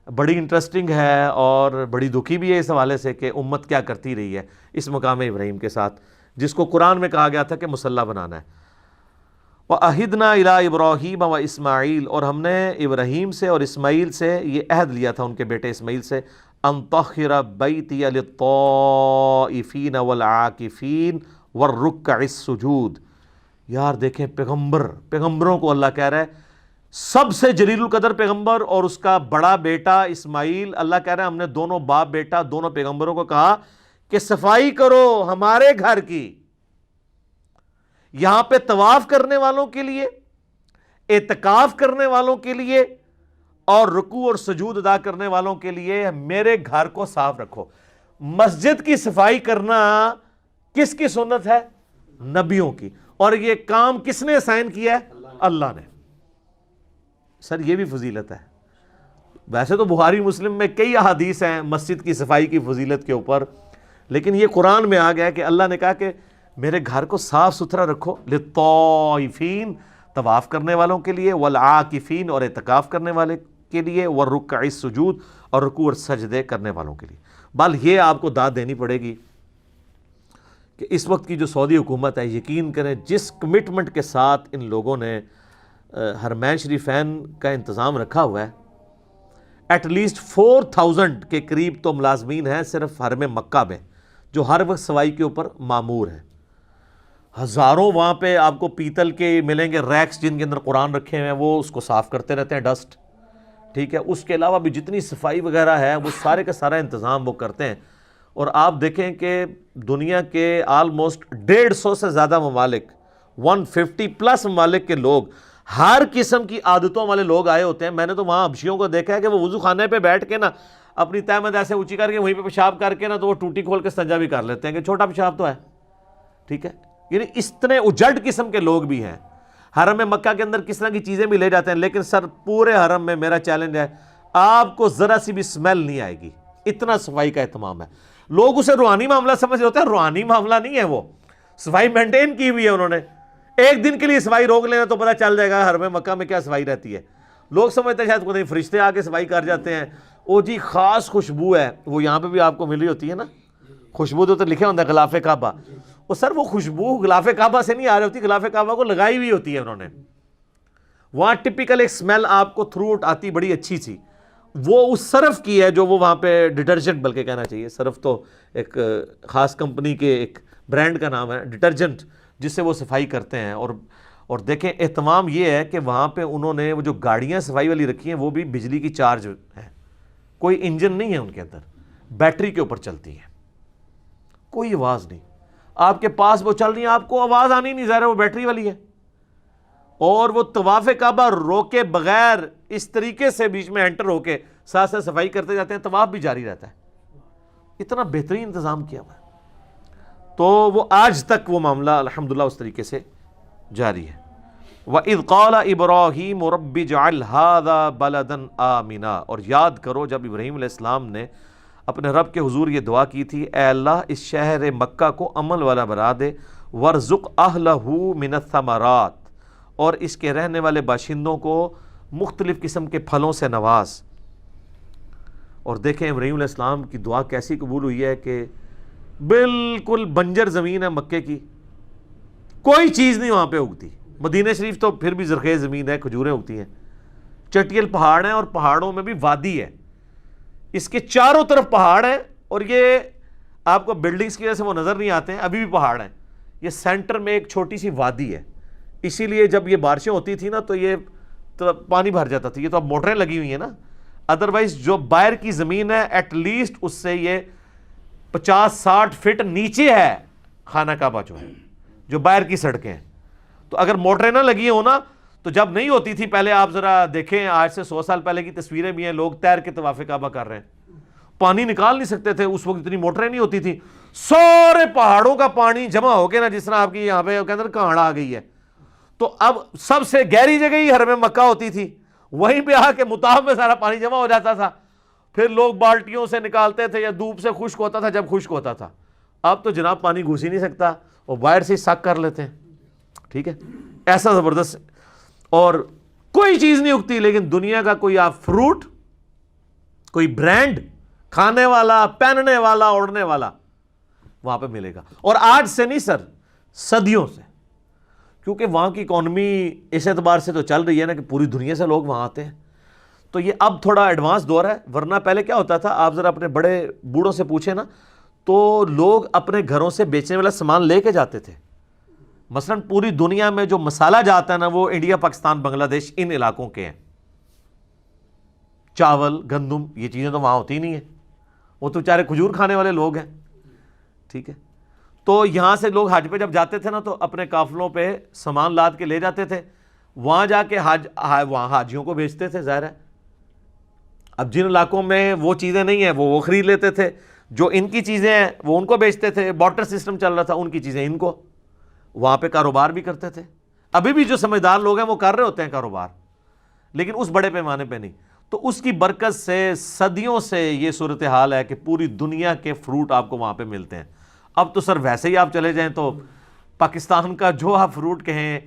بڑی انٹرسٹنگ ہے اور بڑی دکھی بھی ہے اس حوالے سے کہ امت کیا کرتی رہی ہے اس مقام ابراہیم کے ساتھ، جس کو قرآن میں کہا گیا تھا کہ مصلی بنانا ہے. وَأَهِدْنَا إِلَىٰ إِبْرَاهِيمَ وَإِسْمَاعِيلَ، اور ہم نے ابراہیم سے اور اسماعیل سے یہ عہد لیا تھا، ان کے بیٹے اسماعیل سے، أَن طَهِّرَ بَيْتِيَ لِلطَّائِفِينَ وَالْعَاكِفِينَ وَالرُّكَّعِ السُّجُودِ۔ یار دیکھیں، پیغمبروں کو اللہ کہہ رہا ہے، سب سے جلیل القدر پیغمبر اور اس کا بڑا بیٹا اسماعیل، اللہ کہہ رہا ہے ہم نے دونوں باپ بیٹا دونوں پیغمبروں کو کہا کہ صفائی کرو ہمارے گھر کی، یہاں پہ طواف کرنے والوں کے لیے، اعتکاف کرنے والوں کے لیے اور رکوع اور سجود ادا کرنے والوں کے لیے میرے گھر کو صاف رکھو۔ مسجد کی صفائی کرنا کس کی سنت ہے؟ نبیوں کی، اور یہ کام کس نے اسائن کیا ہے؟ اللہ نے۔ سر یہ بھی فضیلت ہے، ویسے تو بخاری مسلم میں کئی احادیث ہیں مسجد کی صفائی کی فضیلت کے اوپر، لیکن یہ قرآن میں آ گیا کہ اللہ نے کہا کہ میرے گھر کو صاف ستھرا رکھو، للطائفین طواف کرنے والوں کے لیے، والعاکفین اور اعتکاف کرنے والے کے لیے، والرکع السجود اور رکوع اور سجدے کرنے والوں کے لیے۔ بل یہ آپ کو داد دینی پڑے گی کہ اس وقت کی جو سعودی حکومت ہے، یقین کریں جس کمٹمنٹ کے ساتھ ان لوگوں نے حرمین شریفین کا انتظام رکھا ہوا ہے، ایٹ لیسٹ 4000 کے قریب تو ملازمین ہیں صرف حرم مکہ میں جو ہر وقت صفائی کے اوپر مامور ہیں۔ ہزاروں وہاں پہ آپ کو پیتل کے ملیں گے ریکس جن کے اندر قرآن رکھے ہوئے ہیں، وہ اس کو صاف کرتے رہتے ہیں، ڈسٹ، ٹھیک ہے۔ اس کے علاوہ بھی جتنی صفائی وغیرہ ہے وہ سارے کا سارا انتظام وہ کرتے ہیں۔ اور آپ دیکھیں کہ دنیا کے آلموسٹ 150 سے زیادہ ممالک، 150 پلس ممالک کے لوگ، ہر قسم کی عادتوں والے لوگ آئے ہوتے ہیں۔ میں نے تو وہاں حبشیوں کو دیکھا ہے کہ وہ وضو خانے پہ بیٹھ کے نا اپنی تہمت ایسے اونچی کر کے وہیں پہ پیشاب کر کے نا تو وہ ٹوٹی کھول کے استنجا بھی کر لیتے ہیں کہ چھوٹا پیشاب تو ہے، ٹھیک ہے۔ یعنی اتنے اجڑ قسم کے لوگ بھی ہیں۔ حرم مکہ کے اندر کس طرح کی چیزیں بھی لے جاتے ہیں، لیکن سر پورے حرم میں میرا چیلنج ہے، آپ کو ذرا سی بھی اسمیل نہیں آئے گی، اتنا صفائی کا اہتمام ہے۔ لوگ اسے روحانی معاملہ سمجھ رہے ہوتے ہیں، روحانی معاملہ نہیں ہے، وہ صفائی مینٹین کی ہوئی ہے انہوں نے۔ ایک دن کے لیے صفائی روک لینا تو پتہ چل جائے گا حرم مکہ میں کیا صفائی رہتی ہے۔ لوگ سمجھتے ہیں شاید کوئی فرشتے آ کے صفائی کر جاتے ہیں، او جی خاص خوشبو ہے، وہ یہاں پہ بھی آپ کو مل رہی ہوتی ہے نا، خوشبو تو لکھے ہوتا ہے غلاف کعبہ، وہ سر وہ خوشبو غلاف کعبہ سے نہیں آ رہی ہوتی، غلاف کعبہ کو لگائی ہوئی ہوتی ہے انہوں نے۔ وہاں ٹپیکل ایک سمیل آپ کو تھرو آؤٹ آتی بڑی اچھی سی، وہ اس صرف کی ہے جو وہ وہاں پہ ڈٹرجنٹ بلکہ کہنا چاہیے، صرف تو ایک خاص کمپنی کے ایک برانڈ کا نام ہے ڈٹرجنٹ جس سے وہ صفائی کرتے ہیں۔ اور دیکھیں اہتمام یہ ہے کہ وہاں پہ انہوں نے وہ جو گاڑیاں صفائی والی رکھی ہیں وہ بھی بجلی کی چارج ہے، کوئی انجن نہیں ہے ان کے اندر، بیٹری کے اوپر چلتی ہیں، کوئی آواز نہیں، آپ کے پاس وہ چل رہی ہیں آپ کو آواز آنی نہیں، ظاہر ہے وہ بیٹری والی ہے۔ اور وہ طواف کعبہ روکے بغیر اس طریقے سے بیچ میں انٹر ہو کے ساتھ ساتھ صفائی کرتے جاتے ہیں، طواف بھی جاری رہتا ہے، اتنا بہترین انتظام کیا ہوا ہے۔ تو وہ آج تک وہ معاملہ الحمدللہ اس طریقے سے جاری ہے۔ وَإِذْ قَالَ إِبْرَاهِيمُ رَبِّ اجْعَلْ هَذَا بَلَدًا آمِنًا، اور یاد کرو جب ابراہیم علیہ السلام نے اپنے رب کے حضور یہ دعا کی تھی، اے اللہ اس شہر مکہ کو امن والا بنا دے، وَارْزُقْ أَهْلَهُ مِنَ الثَّمَرَاتِ، اور اس کے رہنے والے باشندوں کو مختلف قسم کے پھلوں سے نواز۔ اور دیکھیں ابراہیم علیہ السلام کی دعا کیسی قبول ہوئی ہے کہ بالکل بنجر زمین ہے مکے کی، کوئی چیز نہیں وہاں پہ اگتی۔ مدینہ شریف تو پھر بھی زرخیز زمین ہے، کھجوریں اگتی ہیں، چٹیل پہاڑ ہیں اور پہاڑوں میں بھی وادی ہے، اس کے چاروں طرف پہاڑ ہیں، اور یہ آپ کو بلڈنگز کی وجہ سے وہ نظر نہیں آتے ہیں، ابھی بھی پہاڑ ہیں، یہ سینٹر میں ایک چھوٹی سی وادی ہے، اسی لیے جب یہ بارشیں ہوتی تھی نا تو یہ تو پانی بھر جاتا تھا۔ یہ تو اب موٹریں لگی ہوئی ہیں نا، ادروائز جو باہر کی زمین ہے ایٹ لیسٹ اس سے یہ 50-60 فٹ نیچے ہے خانہ کعبہ جو ہے، جو باہر کی سڑکیں ہیں۔ تو اگر موٹریں نہ لگی ہوں نا تو جب نہیں ہوتی تھی پہلے، آپ ذرا دیکھیں آج سے 100 سال پہلے کی تصویریں بھی ہیں، لوگ تیر کے طواف کعبہ کر رہے ہیں، پانی نکال نہیں سکتے تھے، اس وقت اتنی موٹریں نہیں ہوتی تھی، سارے پہاڑوں کا پانی جمع ہو کے نا جس طرح آپ کی یہاں پہ کے اندر کہاڑ آ گئی ہے، تو اب سب سے گہری جگہ ہی حرم مکہ ہوتی تھی، وہیں پہ آ کے مطاف میں سارا پانی جمع ہو جاتا تھا، پھر لوگ بالٹیوں سے نکالتے تھے یا دھوپ سے خشک ہوتا تھا جب خشک ہوتا تھا۔ اب تو جناب پانی گھس ہی نہیں سکتا، وہ باہر سے سک کر لیتے ہیں، ٹھیک ہے، ایسا زبردست، اور کوئی چیز نہیں اگتی، لیکن دنیا کا کوئی آپ فروٹ، کوئی برانڈ کھانے والا، پہننے والا، اوڑھنے والا وہاں پہ ملے گا۔ اور آج سے نہیں سر، صدیوں سے کیونکہ وہاں کی اکانومی اس اعتبار سے تو چل رہی ہے نا کہ پوری دنیا سے لوگ وہاں آتے ہیں، تو یہ اب تھوڑا ایڈوانس دور ہے. ورنہ پہلے کیا ہوتا تھا، آپ ذرا اپنے بڑے بوڑھوں سے پوچھیں نا، تو لوگ اپنے گھروں سے بیچنے والا سامان لے کے جاتے تھے. مثلا پوری دنیا میں جو مسالہ جاتا ہے نا، وہ انڈیا، پاکستان، بنگلہ دیش، ان علاقوں کے ہیں. چاول، گندم، یہ چیزیں تو وہاں ہوتی نہیں ہیں، وہ تو بیچارے کھجور کھانے والے لوگ ہیں. ٹھیک ہے، تو یہاں سے لوگ حج پہ جب جاتے تھے نا، تو اپنے قافلوں پہ سامان لاد کے لے جاتے تھے، وہاں جا کے وہاں حاجیوں کو بیچتے تھے. ظاہر ہے اب جن علاقوں میں وہ چیزیں نہیں ہیں وہ خرید لیتے تھے، جو ان کی چیزیں ہیں وہ ان کو بیچتے تھے. بارٹر سسٹم چل رہا تھا، ان کی چیزیں ان کو، وہاں پہ کاروبار بھی کرتے تھے. ابھی بھی جو سمجھدار لوگ ہیں وہ کر رہے ہوتے ہیں کاروبار، لیکن اس بڑے پیمانے پہ نہیں. تو اس کی برکت سے صدیوں سے یہ صورتحال ہے کہ پوری دنیا کے فروٹ آپ کو وہاں پہ ملتے ہیں. اب تو سر ویسے ہی آپ چلے جائیں تو پاکستان کا جو آپ فروٹ کہیں،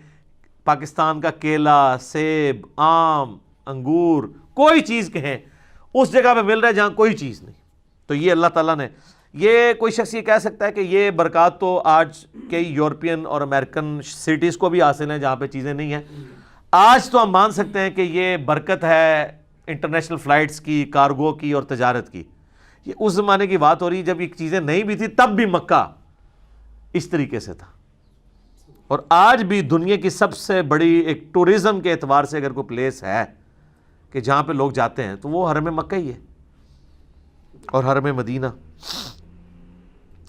پاکستان کا کیلا، سیب، آم، انگور، کوئی چیز کہیں، اس جگہ پہ مل رہا ہے جہاں کوئی چیز نہیں. تو یہ اللہ تعالیٰ نے، یہ کوئی شخص یہ کہہ سکتا ہے کہ یہ برکات تو آج کئی یورپین اور امریکن سٹیز کو بھی حاصل ہیں جہاں پہ چیزیں نہیں ہیں. آج تو ہم مان سکتے ہیں کہ یہ برکت ہے انٹرنیشنل فلائٹس کی، کارگو کی اور تجارت کی. یہ اس زمانے کی بات ہو رہی ہے جب یہ چیزیں نہیں بھی تھی، تب بھی مکہ اس طریقے سے تھا. اور آج بھی دنیا کی سب سے بڑی ایک ٹورزم کے اعتبار سے اگر کوئی پلیس ہے کہ جہاں پہ لوگ جاتے ہیں تو وہ حرم مکہ ہی ہے اور حرم مدینہ.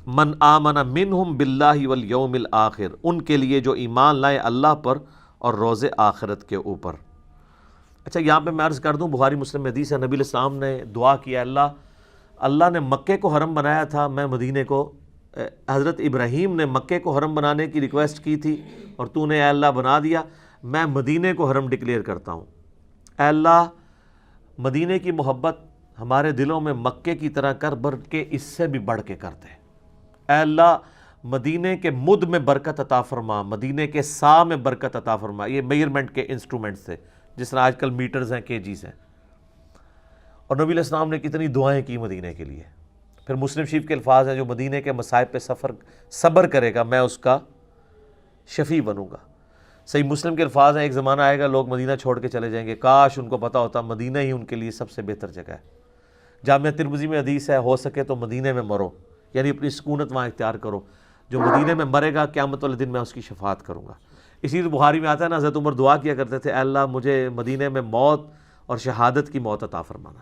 من آمن منہم باللہ والیوم الآخر، ان کے لیے جو ایمان لائے اللہ پر اور روز آخرت کے اوپر. اچھا یہاں پہ میں عرض کر دوں، بخاری مسلم میں حدیث ہے، نبی علیہ السلام نے دعا کیا، اللہ نے مکے کو حرم بنایا تھا، میں مدینے کو، حضرت ابراہیم نے مکے کو حرم بنانے کی ریکویسٹ کی تھی اور تو نے اے اللہ بنا دیا، میں مدینے کو حرم ڈکلیئر کرتا ہوں. اے اللہ مدینے کی محبت ہمارے دلوں میں مکے کی طرح کر، بلکہ اس سے بھی بڑھ کے کر دے. اے اللہ مدینے کے مد میں برکت عطا فرما، مدینے کے سا میں برکت عطا فرما. یہ میئرمنٹ کے انسٹرومنٹس تھے، جس طرح آج کل میٹرز ہیں، کےجیز ہیں. اور نبی علیہ السلام نے کتنی دعائیں کی مدینے کے لیے. پھر مسلم شریف کے الفاظ ہیں، جو مدینے کے مصائب پہ صبر کرے گا میں اس کا شفیع بنوں گا. صحیح مسلم کے الفاظ ہیں، ایک زمانہ آئے گا لوگ مدینہ چھوڑ کے چلے جائیں گے، کاش ان کو پتہ ہوتا مدینہ ہی ان کے لیے سب سے بہتر جگہ ہے. جامعہ ترمذی میں حدیث ہے، ہو سکے تو مدینے میں مرو، یعنی اپنی سکونت وہاں اختیار کرو. جو مدینے میں مرے گا قیامت والے دن میں اس کی شفاعت کروں گا. اسی لیے بخاری میں آتا ہے نا، حضرت عمر دعا کیا کرتے تھے، اے اللہ مجھے مدینے میں موت اور شہادت کی موت عطا فرمانا.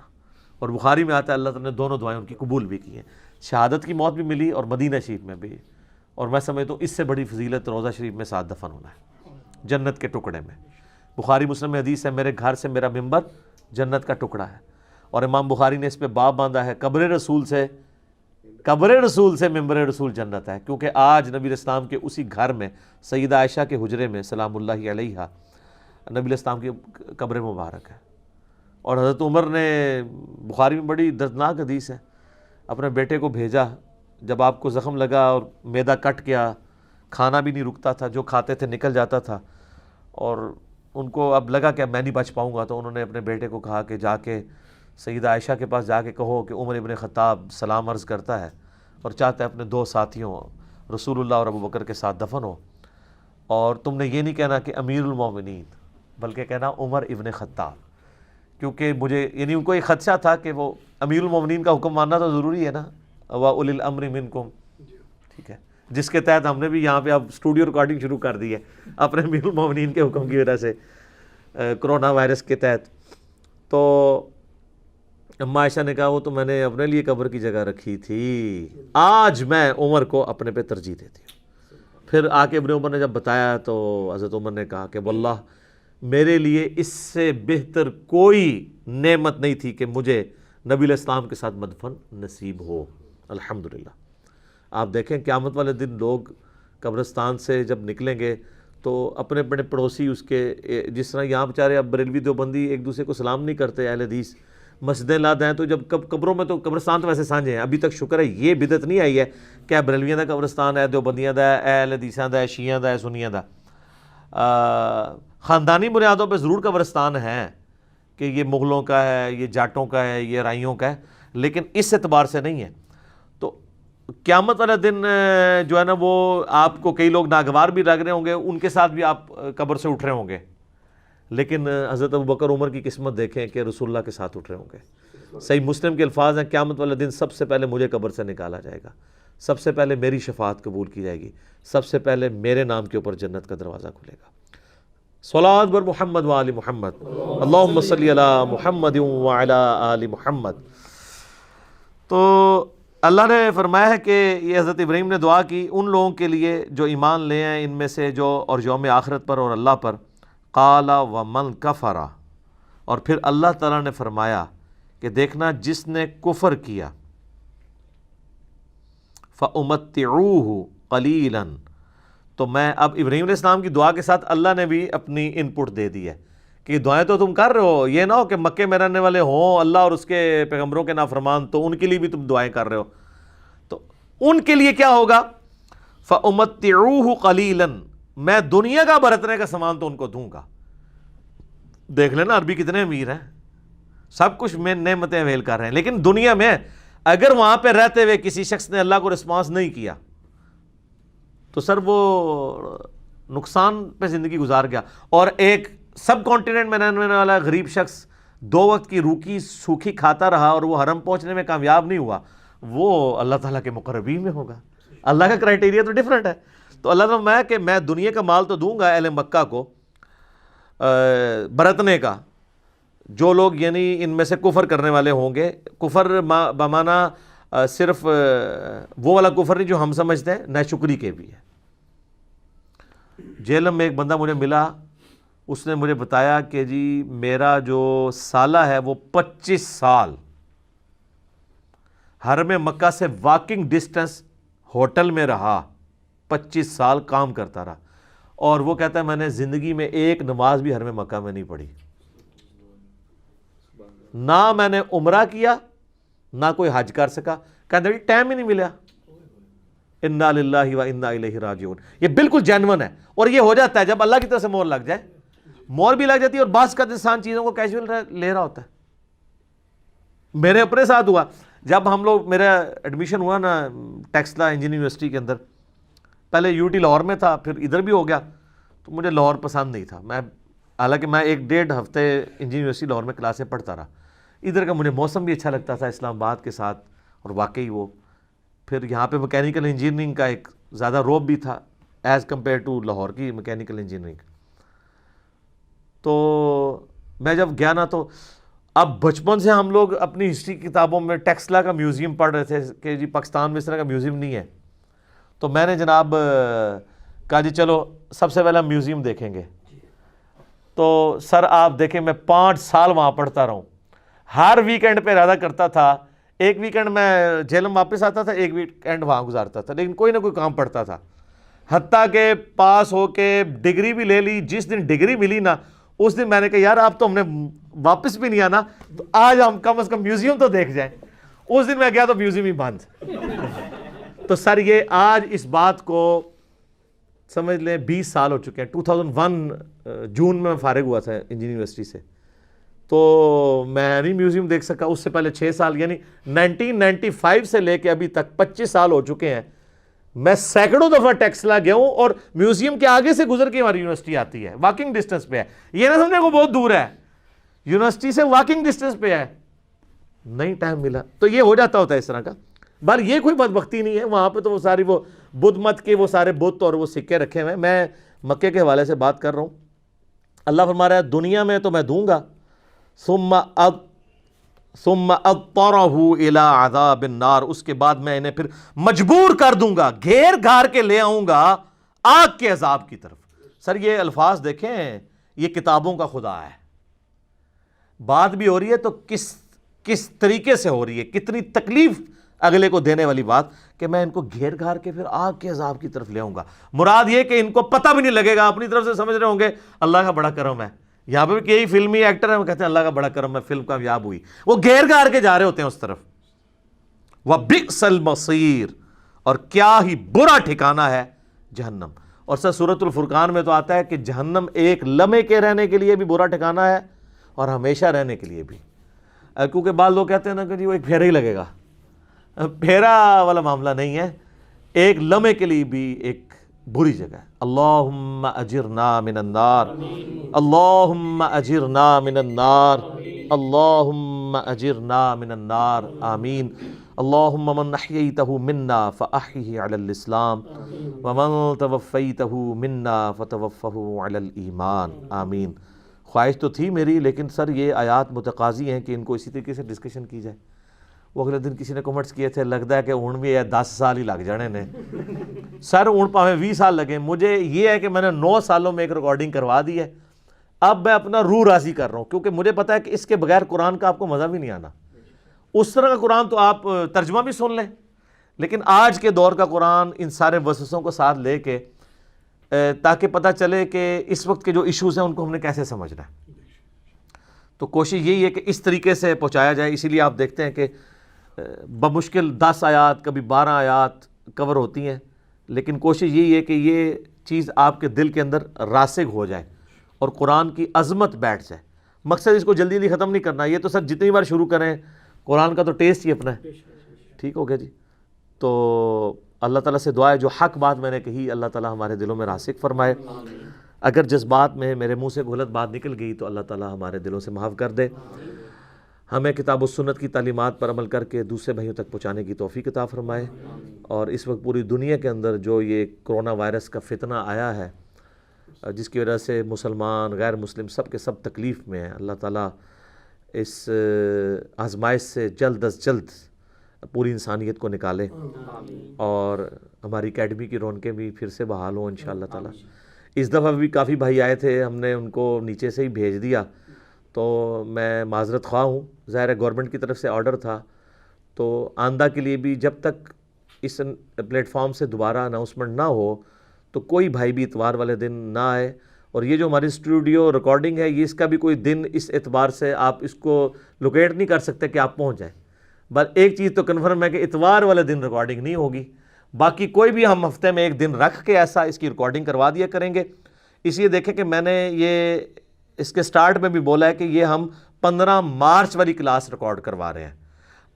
اور بخاری میں آتا ہے اللہ تعالیٰ نے دونوں دعائیں ان کی قبول بھی کی ہیں، شہادت کی موت بھی ملی اور مدینہ شریف میں بھی. اور میں سمجھتا ہوں اس سے بڑی فضیلت روضہ شریف میں ساتھ دفن ہونا ہے، جنت کے ٹکڑے میں. بخاری مسلم میں حدیث ہے، میرے گھر سے میرا ممبر جنت کا ٹکڑا ہے. اور امام بخاری نے اس پہ باب باندھا ہے، قبر رسول سے ممبر رسول جنت ہے. کیونکہ آج نبی علیہ السلام کے اسی گھر میں سیدہ عائشہ کے حجرے میں سلام اللہ علیہا نبی علیہ السلام کی قبر مبارک ہے. اور حضرت عمر نے، بخاری میں بڑی دردناک حدیث ہے، اپنے بیٹے کو بھیجا جب آپ کو زخم لگا اور معدہ کٹ گیا، کھانا بھی نہیں رکتا تھا، جو کھاتے تھے نکل جاتا تھا، اور ان کو اب لگا کہ میں نہیں بچ پاؤں گا. تو انہوں نے اپنے بیٹے کو کہا کہ جا کے سیدہ عائشہ کے پاس جا کے کہو کہ عمر ابن خطاب سلام عرض کرتا ہے اور چاہتا ہے اپنے دو ساتھیوں رسول اللہ اور ابو بکر کے ساتھ دفن ہو. اور تم نے یہ نہیں کہنا کہ امیر المومنین، بلکہ کہنا عمر ابن خطاب، کیونکہ مجھے، یعنی ان کو ایک خدشہ تھا کہ وہ امیر المومنین کا حکم ماننا تو ضروری ہے نا، وَأُولِي الْأَمْرِ مِنْكُمْ. ٹھیک ہے، جس کے تحت ہم نے بھی یہاں پہ اب اسٹوڈیو ریکارڈنگ شروع کر دی ہے اپنے امیر المومنین کے حکم کی وجہ سے، کرونا وائرس کے تحت. تو اماں عائشہ نے کہا وہ تو میں نے اپنے لیے قبر کی جگہ رکھی تھی، آج میں عمر کو اپنے پہ ترجیح دیتی ہوں. پھر آ کے ابن عمر نے جب بتایا تو حضرت عمر نے کہا کہ واللہ میرے لیے اس سے بہتر کوئی نعمت نہیں تھی کہ مجھے نبی علیہ السلام کے ساتھ مدفن نصیب ہو. الحمدللہ. آپ دیکھیں قیامت والے دن لوگ قبرستان سے جب نکلیں گے تو اپنے اپنے پڑوسی اس کے، جس طرح یہاں بیچارے اب بریلوی دیوبندی ایک دوسرے کو سلام نہیں کرتے، اہل حدیث مسجدیں لاد ہیں، تو جب قبروں میں تو قبرستان تو ویسے سانجھے ہیں. ابھی تک شکر ہے یہ بدعت نہیں آئی ہے کہ بریلویاں دا قبرستان ہے، دیوبندیاں دا ہے، اہل حدیثاں دا ہے، شیعہ دا ہے، سنیاں دا. خاندانی بنیادوں پہ ضرور قبرستان ہے کہ یہ مغلوں کا ہے، یہ جاٹوں کا ہے، یہ رائیوں کا ہے، لیکن اس اعتبار سے نہیں ہے. تو قیامت والا دن جو ہے نا وہ آپ کو کئی لوگ ناگوار بھی لگ رہے ہوں گے، ان کے ساتھ بھی آپ قبر سے اٹھ رہے ہوں گے، لیکن حضرت ابوبکر عمر کی قسمت دیکھیں کہ رسول اللہ کے ساتھ اٹھ رہے ہوں گے۔ صحیح مسلم کے الفاظ ہیں، قیامت والا دن سب سے پہلے مجھے قبر سے نکالا جائے گا، سب سے پہلے میری شفاعت قبول کی جائے گی، سب سے پہلے میرے نام کے اوپر جنت کا دروازہ کھلے گا۔ صلوات بر محمد وآل محمد، اللہم صلی علی محمد وعلی آل محمد۔ تو اللہ نے فرمایا ہے کہ یہ حضرت ابراہیم نے دعا کی ان لوگوں کے لیے جو ایمان لے ہیں ان میں سے جو اور یوم آخرت پر اور اللہ پر، قال ومن کفر، اور پھر اللہ تعالیٰ نے فرمایا کہ دیکھنا جس نے کفر کیا، فَأُمَتِّعُوهُ قَلِيلًا، تو میں اب ابراہیم علیہ السلام کی دعا کے ساتھ اللہ نے بھی اپنی ان پٹ دے دی ہے کہ دعائیں تو تم کر رہے ہو، یہ نہ ہو کہ مکے میں رہنے والے ہوں اللہ اور اس کے پیغمبروں کے نافرمان تو ان کے لیے بھی تم دعائیں کر رہے ہو، تو ان کے لیے کیا ہوگا؟ فَأُمَتِّعُوهُ قَلِيلًا، میں دنیا کا برتنے کا سامان تو ان کو دوں گا۔ دیکھ لینا عربی کتنے امیر ہیں، سب کچھ میں نعمتیں اویل کر رہے ہیں، لیکن دنیا میں اگر وہاں پہ رہتے ہوئے کسی شخص نے اللہ کو رسپانس نہیں کیا تو سر وہ نقصان پہ زندگی گزار گیا۔ اور ایک سب کانٹیننٹ میں رہنے والا غریب شخص 2 وقت کی روکی سوکھی کھاتا رہا اور وہ حرم پہنچنے میں کامیاب نہیں ہوا، وہ اللہ تعالیٰ کے مقربین میں ہوگا۔ اللہ کا کرائٹیریا تو ڈیفرنٹ ہے۔ تو اللہ تعالیٰ میں کہ میں دنیا کا مال تو دوں گا اہل مکہ کو برتنے کا، جو لوگ یعنی ان میں سے کفر کرنے والے ہوں گے، کفر بمانا صرف وہ والا کفر نہیں جو ہم سمجھتے ہیں، ناشکری کے بھی ہے۔ جیلم میں ایک بندہ مجھے ملا، اس نے مجھے بتایا کہ جی میرا جو سالہ ہے وہ 25 سال حرم مکہ سے واکنگ ڈسٹنس ہوٹل میں رہا، 25 سال کام کرتا رہا، اور وہ کہتا ہے میں نے زندگی میں ایک نماز بھی حرم مکہ میں نہیں پڑھی، نہ میں نے عمرہ کیا نہ کوئی حج کر سکا، کہتا ہے ٹائم ہی نہیں ملا۔ انا للہ و انا الیہ راجعون، یہ بالکل جینون ہے، اور یہ ہو جاتا ہے جب اللہ کی طرف سے مہر لگ جائے، مہر بھی لگ جاتی ہے، اور بعض کا انسان چیزوں کو کیجول لے رہا ہوتا ہے۔ میرے اپنے ساتھ ہوا جب ہم لوگ، میرا ایڈمیشن ہوا نا ٹیکسلا انجینئرنگ یونیورسٹی کے اندر، پہلے یو ٹی لاہور میں تھا، پھر ادھر بھی ہو گیا، تو مجھے لاہور پسند نہیں تھا، میں حالانکہ میں 1.5 ہفتے انجینئرنگ یونیورسٹی لاہور میں کلاسیں پڑھتا رہا، ادھر کا مجھے موسم بھی اچھا لگتا تھا اسلام آباد کے ساتھ، اور واقعی وہ پھر یہاں پہ میکینیکل انجینئرنگ کا ایک زیادہ روب بھی تھا ایز کمپیئر ٹو لاہور کی میکینیکل انجینئرنگ۔ تو میں جب گیا نا، تو اب بچپن سے ہم لوگ اپنی ہسٹری کتابوں میں ٹیکسلا کا میوزیم پڑھ رہے تھے کہ جی پاکستان میں اس طرح کا میوزیم نہیں ہے، تو میں نے جناب کہا جی چلو سب سے پہلے میوزیم دیکھیں گے۔ تو سر آپ دیکھیں میں 5 سال وہاں پڑھتا رہا ہوں، ہر ویکینڈ پہ ارادہ کرتا تھا، ایک ویکینڈ میں جیلم واپس آتا تھا، ایک ویکینڈ وہاں گزارتا تھا، لیکن کوئی نہ کوئی کام پڑتا تھا، حتیٰ کہ پاس ہو کے ڈگری بھی لے لی۔ جس دن ڈگری ملی نا اس دن میں نے کہا یار آپ تو ہم نے واپس بھی نہیں آنا، تو آج ہم کم از کم میوزیم تو دیکھ جائیں۔ اس دن میں گیا تو میوزیم ہی بند۔ تو سر یہ آج اس بات کو سمجھ لیں 20 سال ہو چکے ہیں۔ 2001 جون میں فارغ ہوا تھا انجینئرنگ یونیورسٹی سے، تو میں نہیں میوزیم دیکھ سکا۔ اس سے پہلے 6 سال یعنی 1995 سے لے کے ابھی تک 25 سال ہو چکے ہیں، میں سینکڑوں دفعہ ٹیکسلا گیا ہوں، اور میوزیم کے آگے سے گزر کے ہماری یونیورسٹی آتی ہے، واکنگ ڈسٹنس پہ ہے، یہ نہ سمجھے کو بہت دور ہے، یونیورسٹی سے واکنگ ڈسٹنس پہ ہے، نہیں ٹائم ملا۔ تو یہ ہو جاتا ہوتا ہے اس طرح کا، بل یہ کوئی بدبختی نہیں ہے، وہاں پہ تو وہ ساری وہ بدھ مت کے وہ سارے بت اور وہ سکے رکھے ہوئے ہیں۔ میں مکے کے حوالے سے بات کر رہا ہوں، اللہ فرما رہا ہے دنیا میں تو میں دوں گا، ثم اضطرہ الی عذاب النار، اس کے بعد میں انہیں پھر مجبور کر دوں گا، گھیر گھار کے لے آؤں گا آگ کے عذاب کی طرف۔ سر یہ الفاظ دیکھیں، یہ کتابوں کا خدا ہے، بات بھی ہو رہی ہے تو کس طریقے سے ہو رہی ہے، کتنی تکلیف اگلے کو دینے والی بات کہ میں ان کو گھیر گھار کے پھر آگ کے عذاب کی طرف لے آؤں گا۔ مراد یہ کہ ان کو پتہ بھی نہیں لگے گا، اپنی طرف سے سمجھ رہے ہوں گے اللہ کا بڑا کرم ہے۔ یہاں پہ بھی کئی فلمی ایکٹر ہیں وہ کہتے ہیں اللہ کا بڑا کرم ہے، فلم کامیاب ہوئی، وہ گھیر گھار کے جا رہے ہوتے ہیں اس طرف۔ وَبِئْسَ الْمَصِيرُ، اور کیا ہی برا ٹھکانہ ہے جہنم۔ اور سر سورۃ الفرقان میں تو آتا ہے کہ جہنم ایک لمحے کے رہنے کے لیے بھی برا ٹھکانہ ہے اور ہمیشہ رہنے کے لیے بھی، کیونکہ بعض لوگ کہتے ہیں نا کہ جی وہ ایک پھیرا ہی لگے گا، پھیرا والا معاملہ نہیں ہے، ایک لمحے کے لیے بھی ایک بری جگہ ہے۔ اللہم اجرنا من النار، اللہم اجرنا من النار، اللہم اجرنا من النار، آمین۔ اللہم من احییتہ منا فاحیہ علی الاسلام ومن توفیتہ منا فتوفہ علی الایمان، آمین۔ خواہش تو تھی میری، لیکن سر یہ آیات متقاضی ہیں کہ ان کو اسی طریقے سے ڈسکشن کی جائے۔ وہ اگلے دن کسی نے کمنٹس کیے تھے، لگتا ہے کہ ہوں بھی 10 سال ہی لگ جانے نے سر، ہوں پاویں 20 سال لگے، مجھے یہ ہے کہ میں نے 9 سالوں میں ایک ریکارڈنگ کروا دی ہے، اب میں اپنا روح راضی کر رہا ہوں، کیونکہ مجھے پتا ہے کہ اس کے بغیر قرآن کا آپ کو مزہ بھی نہیں آنا۔ اس طرح کا قرآن تو آپ ترجمہ بھی سن لیں، لیکن آج کے دور کا قرآن ان سارے وسوسوں کو ساتھ لے کے، تاکہ پتہ چلے کہ اس وقت کے جو ایشوز ہیں ان کو ہم نے کیسے سمجھنا ہے، تو کوشش یہی ہے کہ اس طریقے سے پہنچایا جائے۔ اسی لیے آپ دیکھتے ہیں کہ بمشکل 10 آیات کبھی 12 آیات کور ہوتی ہیں، لیکن کوشش یہی ہے کہ یہ چیز آپ کے دل کے اندر راسخ ہو جائے اور قرآن کی عظمت بیٹھ جائے۔ مقصد اس کو جلدی جلدی ختم نہیں کرنا، یہ تو سر جتنی بار شروع کریں قرآن کا تو ٹیسٹ ہی اپنا ہے، ٹھیک ہو گیا جی۔ تو اللہ تعالیٰ سے دعا ہے جو حق بات میں نے کہی اللہ تعالیٰ ہمارے دلوں میں راسخ فرمائے، اگر جس بات میں میرے منہ سے غلط بات نکل گئی تو اللہ تعالیٰ ہمارے دلوں سے معاف کر دے، ہمیں کتاب و سنت کی تعلیمات پر عمل کر کے دوسرے بھائیوں تک پہنچانے کی توفیق عطا فرمائے، اور اس وقت پوری دنیا کے اندر جو یہ کرونا وائرس کا فتنہ آیا ہے، جس کی وجہ سے مسلمان غیر مسلم سب کے سب تکلیف میں ہیں، اللہ تعالیٰ اس آزمائش سے جلد از جلد پوری انسانیت کو نکالے، اور ہماری اکیڈمی کی رونقیں بھی پھر سے بحال ہوں انشاءاللہ تعالیٰ۔ اس دفعہ بھی کافی بھائی آئے تھے، ہم نے ان کو نیچے سے ہی بھیج دیا، تو میں معذرت خواہ ہوں، ظاہر ہے گورنمنٹ کی طرف سے آرڈر تھا، تو آئندہ کے لیے بھی جب تک اس پلیٹ فارم سے دوبارہ اناؤنسمنٹ نہ ہو تو کوئی بھائی بھی اتوار والے دن نہ آئے، اور یہ جو ہماری اسٹوڈیو ریکارڈنگ ہے یہ اس کا بھی کوئی دن اس اعتبار سے آپ اس کو لوکیٹ نہیں کر سکتے کہ آپ پہنچ جائیں، بس ایک چیز تو کنفرم ہے کہ اتوار والے دن ریکارڈنگ نہیں ہوگی، باقی کوئی بھی ہم ہفتے میں ایک دن رکھ کے ایسا اس کی ریکارڈنگ کروا دیا کریں گے۔ اس لیے دیکھیں کہ میں نے یہ اس کے سٹارٹ میں بھی بولا ہے کہ یہ ہم 15 مارچ والی کلاس ریکارڈ کروا رہے ہیں،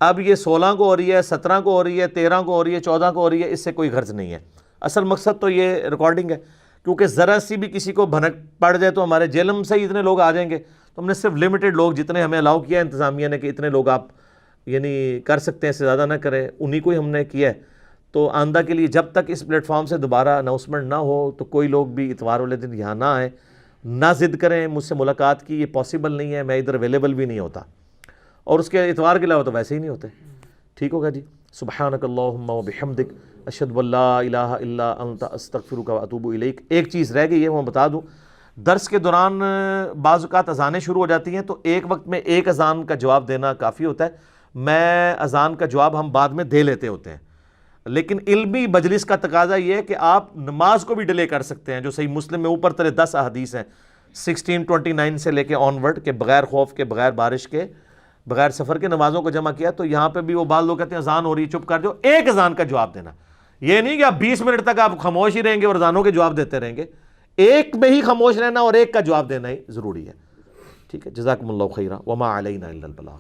اب یہ 16 کو ہو رہی ہے، 17 کو ہو رہی ہے، 13 کو ہو رہی ہے، 14 کو ہو رہی ہے، اس سے کوئی غرض نہیں ہے، اصل مقصد تو یہ ریکارڈنگ ہے، کیونکہ ذرا سی بھی کسی کو بھنک پڑ جائے تو ہمارے جیلم سے ہی اتنے لوگ آ جائیں گے، تو ہم نے صرف لمیٹڈ لوگ جتنے ہمیں الاؤ کیا ہے انتظامیہ نے کہ اتنے لوگ آپ یعنی کر سکتے ہیں، اس سے زیادہ نہ کریں، انہی کو ہی ہم نے کیا ہے۔ تو آئندہ کے لیے جب تک اس پلیٹ فارم سے دوبارہ اناؤنسمنٹ نہ ہو تو کوئی لوگ بھی اتوار والے دن یہاں نہ آئیں، نہ ضد کریں مجھ سے ملاقات کی، یہ پاسبل نہیں ہے، میں ادھر اویلیبل بھی نہیں ہوتا، اور اس کے اتوار کے علاوہ تو ویسے ہی نہیں ہوتے، ٹھیک ہوگا جی۔ سبحانک اللہم و بحمدک اشہد ان لا الہ الا انت استغفرک و اتوب الیک۔ ایک چیز رہ گئی ہے وہ بتا دوں، درس کے دوران بعض اوقات اذانیں شروع ہو جاتی ہیں تو ایک وقت میں ایک اذان کا جواب دینا کافی ہوتا ہے، میں اذان کا جواب ہم بعد میں دے لیتے ہوتے ہیں، لیکن علمی مجلس کا تقاضا یہ ہے کہ آپ نماز کو بھی ڈیلے کر سکتے ہیں، جو صحیح مسلم میں اوپر تلے 10 احادیث ہیں 1629 سے لے کے آن ورڈ کہ بغیر خوف کے، بغیر بارش کے، بغیر سفر کے نمازوں کو جمع کیا، تو یہاں پہ بھی وہ بعض لوگ کہتے ہیں اذان ہو رہی ہے چپ کر جاؤ، ایک اذان کا جواب دینا، یہ نہیں کہ آپ 20 منٹ تک آپ خاموش ہی رہیں گے اور اذانوں کے جواب دیتے رہیں گے، ایک میں ہی خاموش رہنا اور ایک کا جواب دینا ہی ضروری ہے، ٹھیک ہے۔ جزاکم اللہ خیرا وما علینا الا البلاغ۔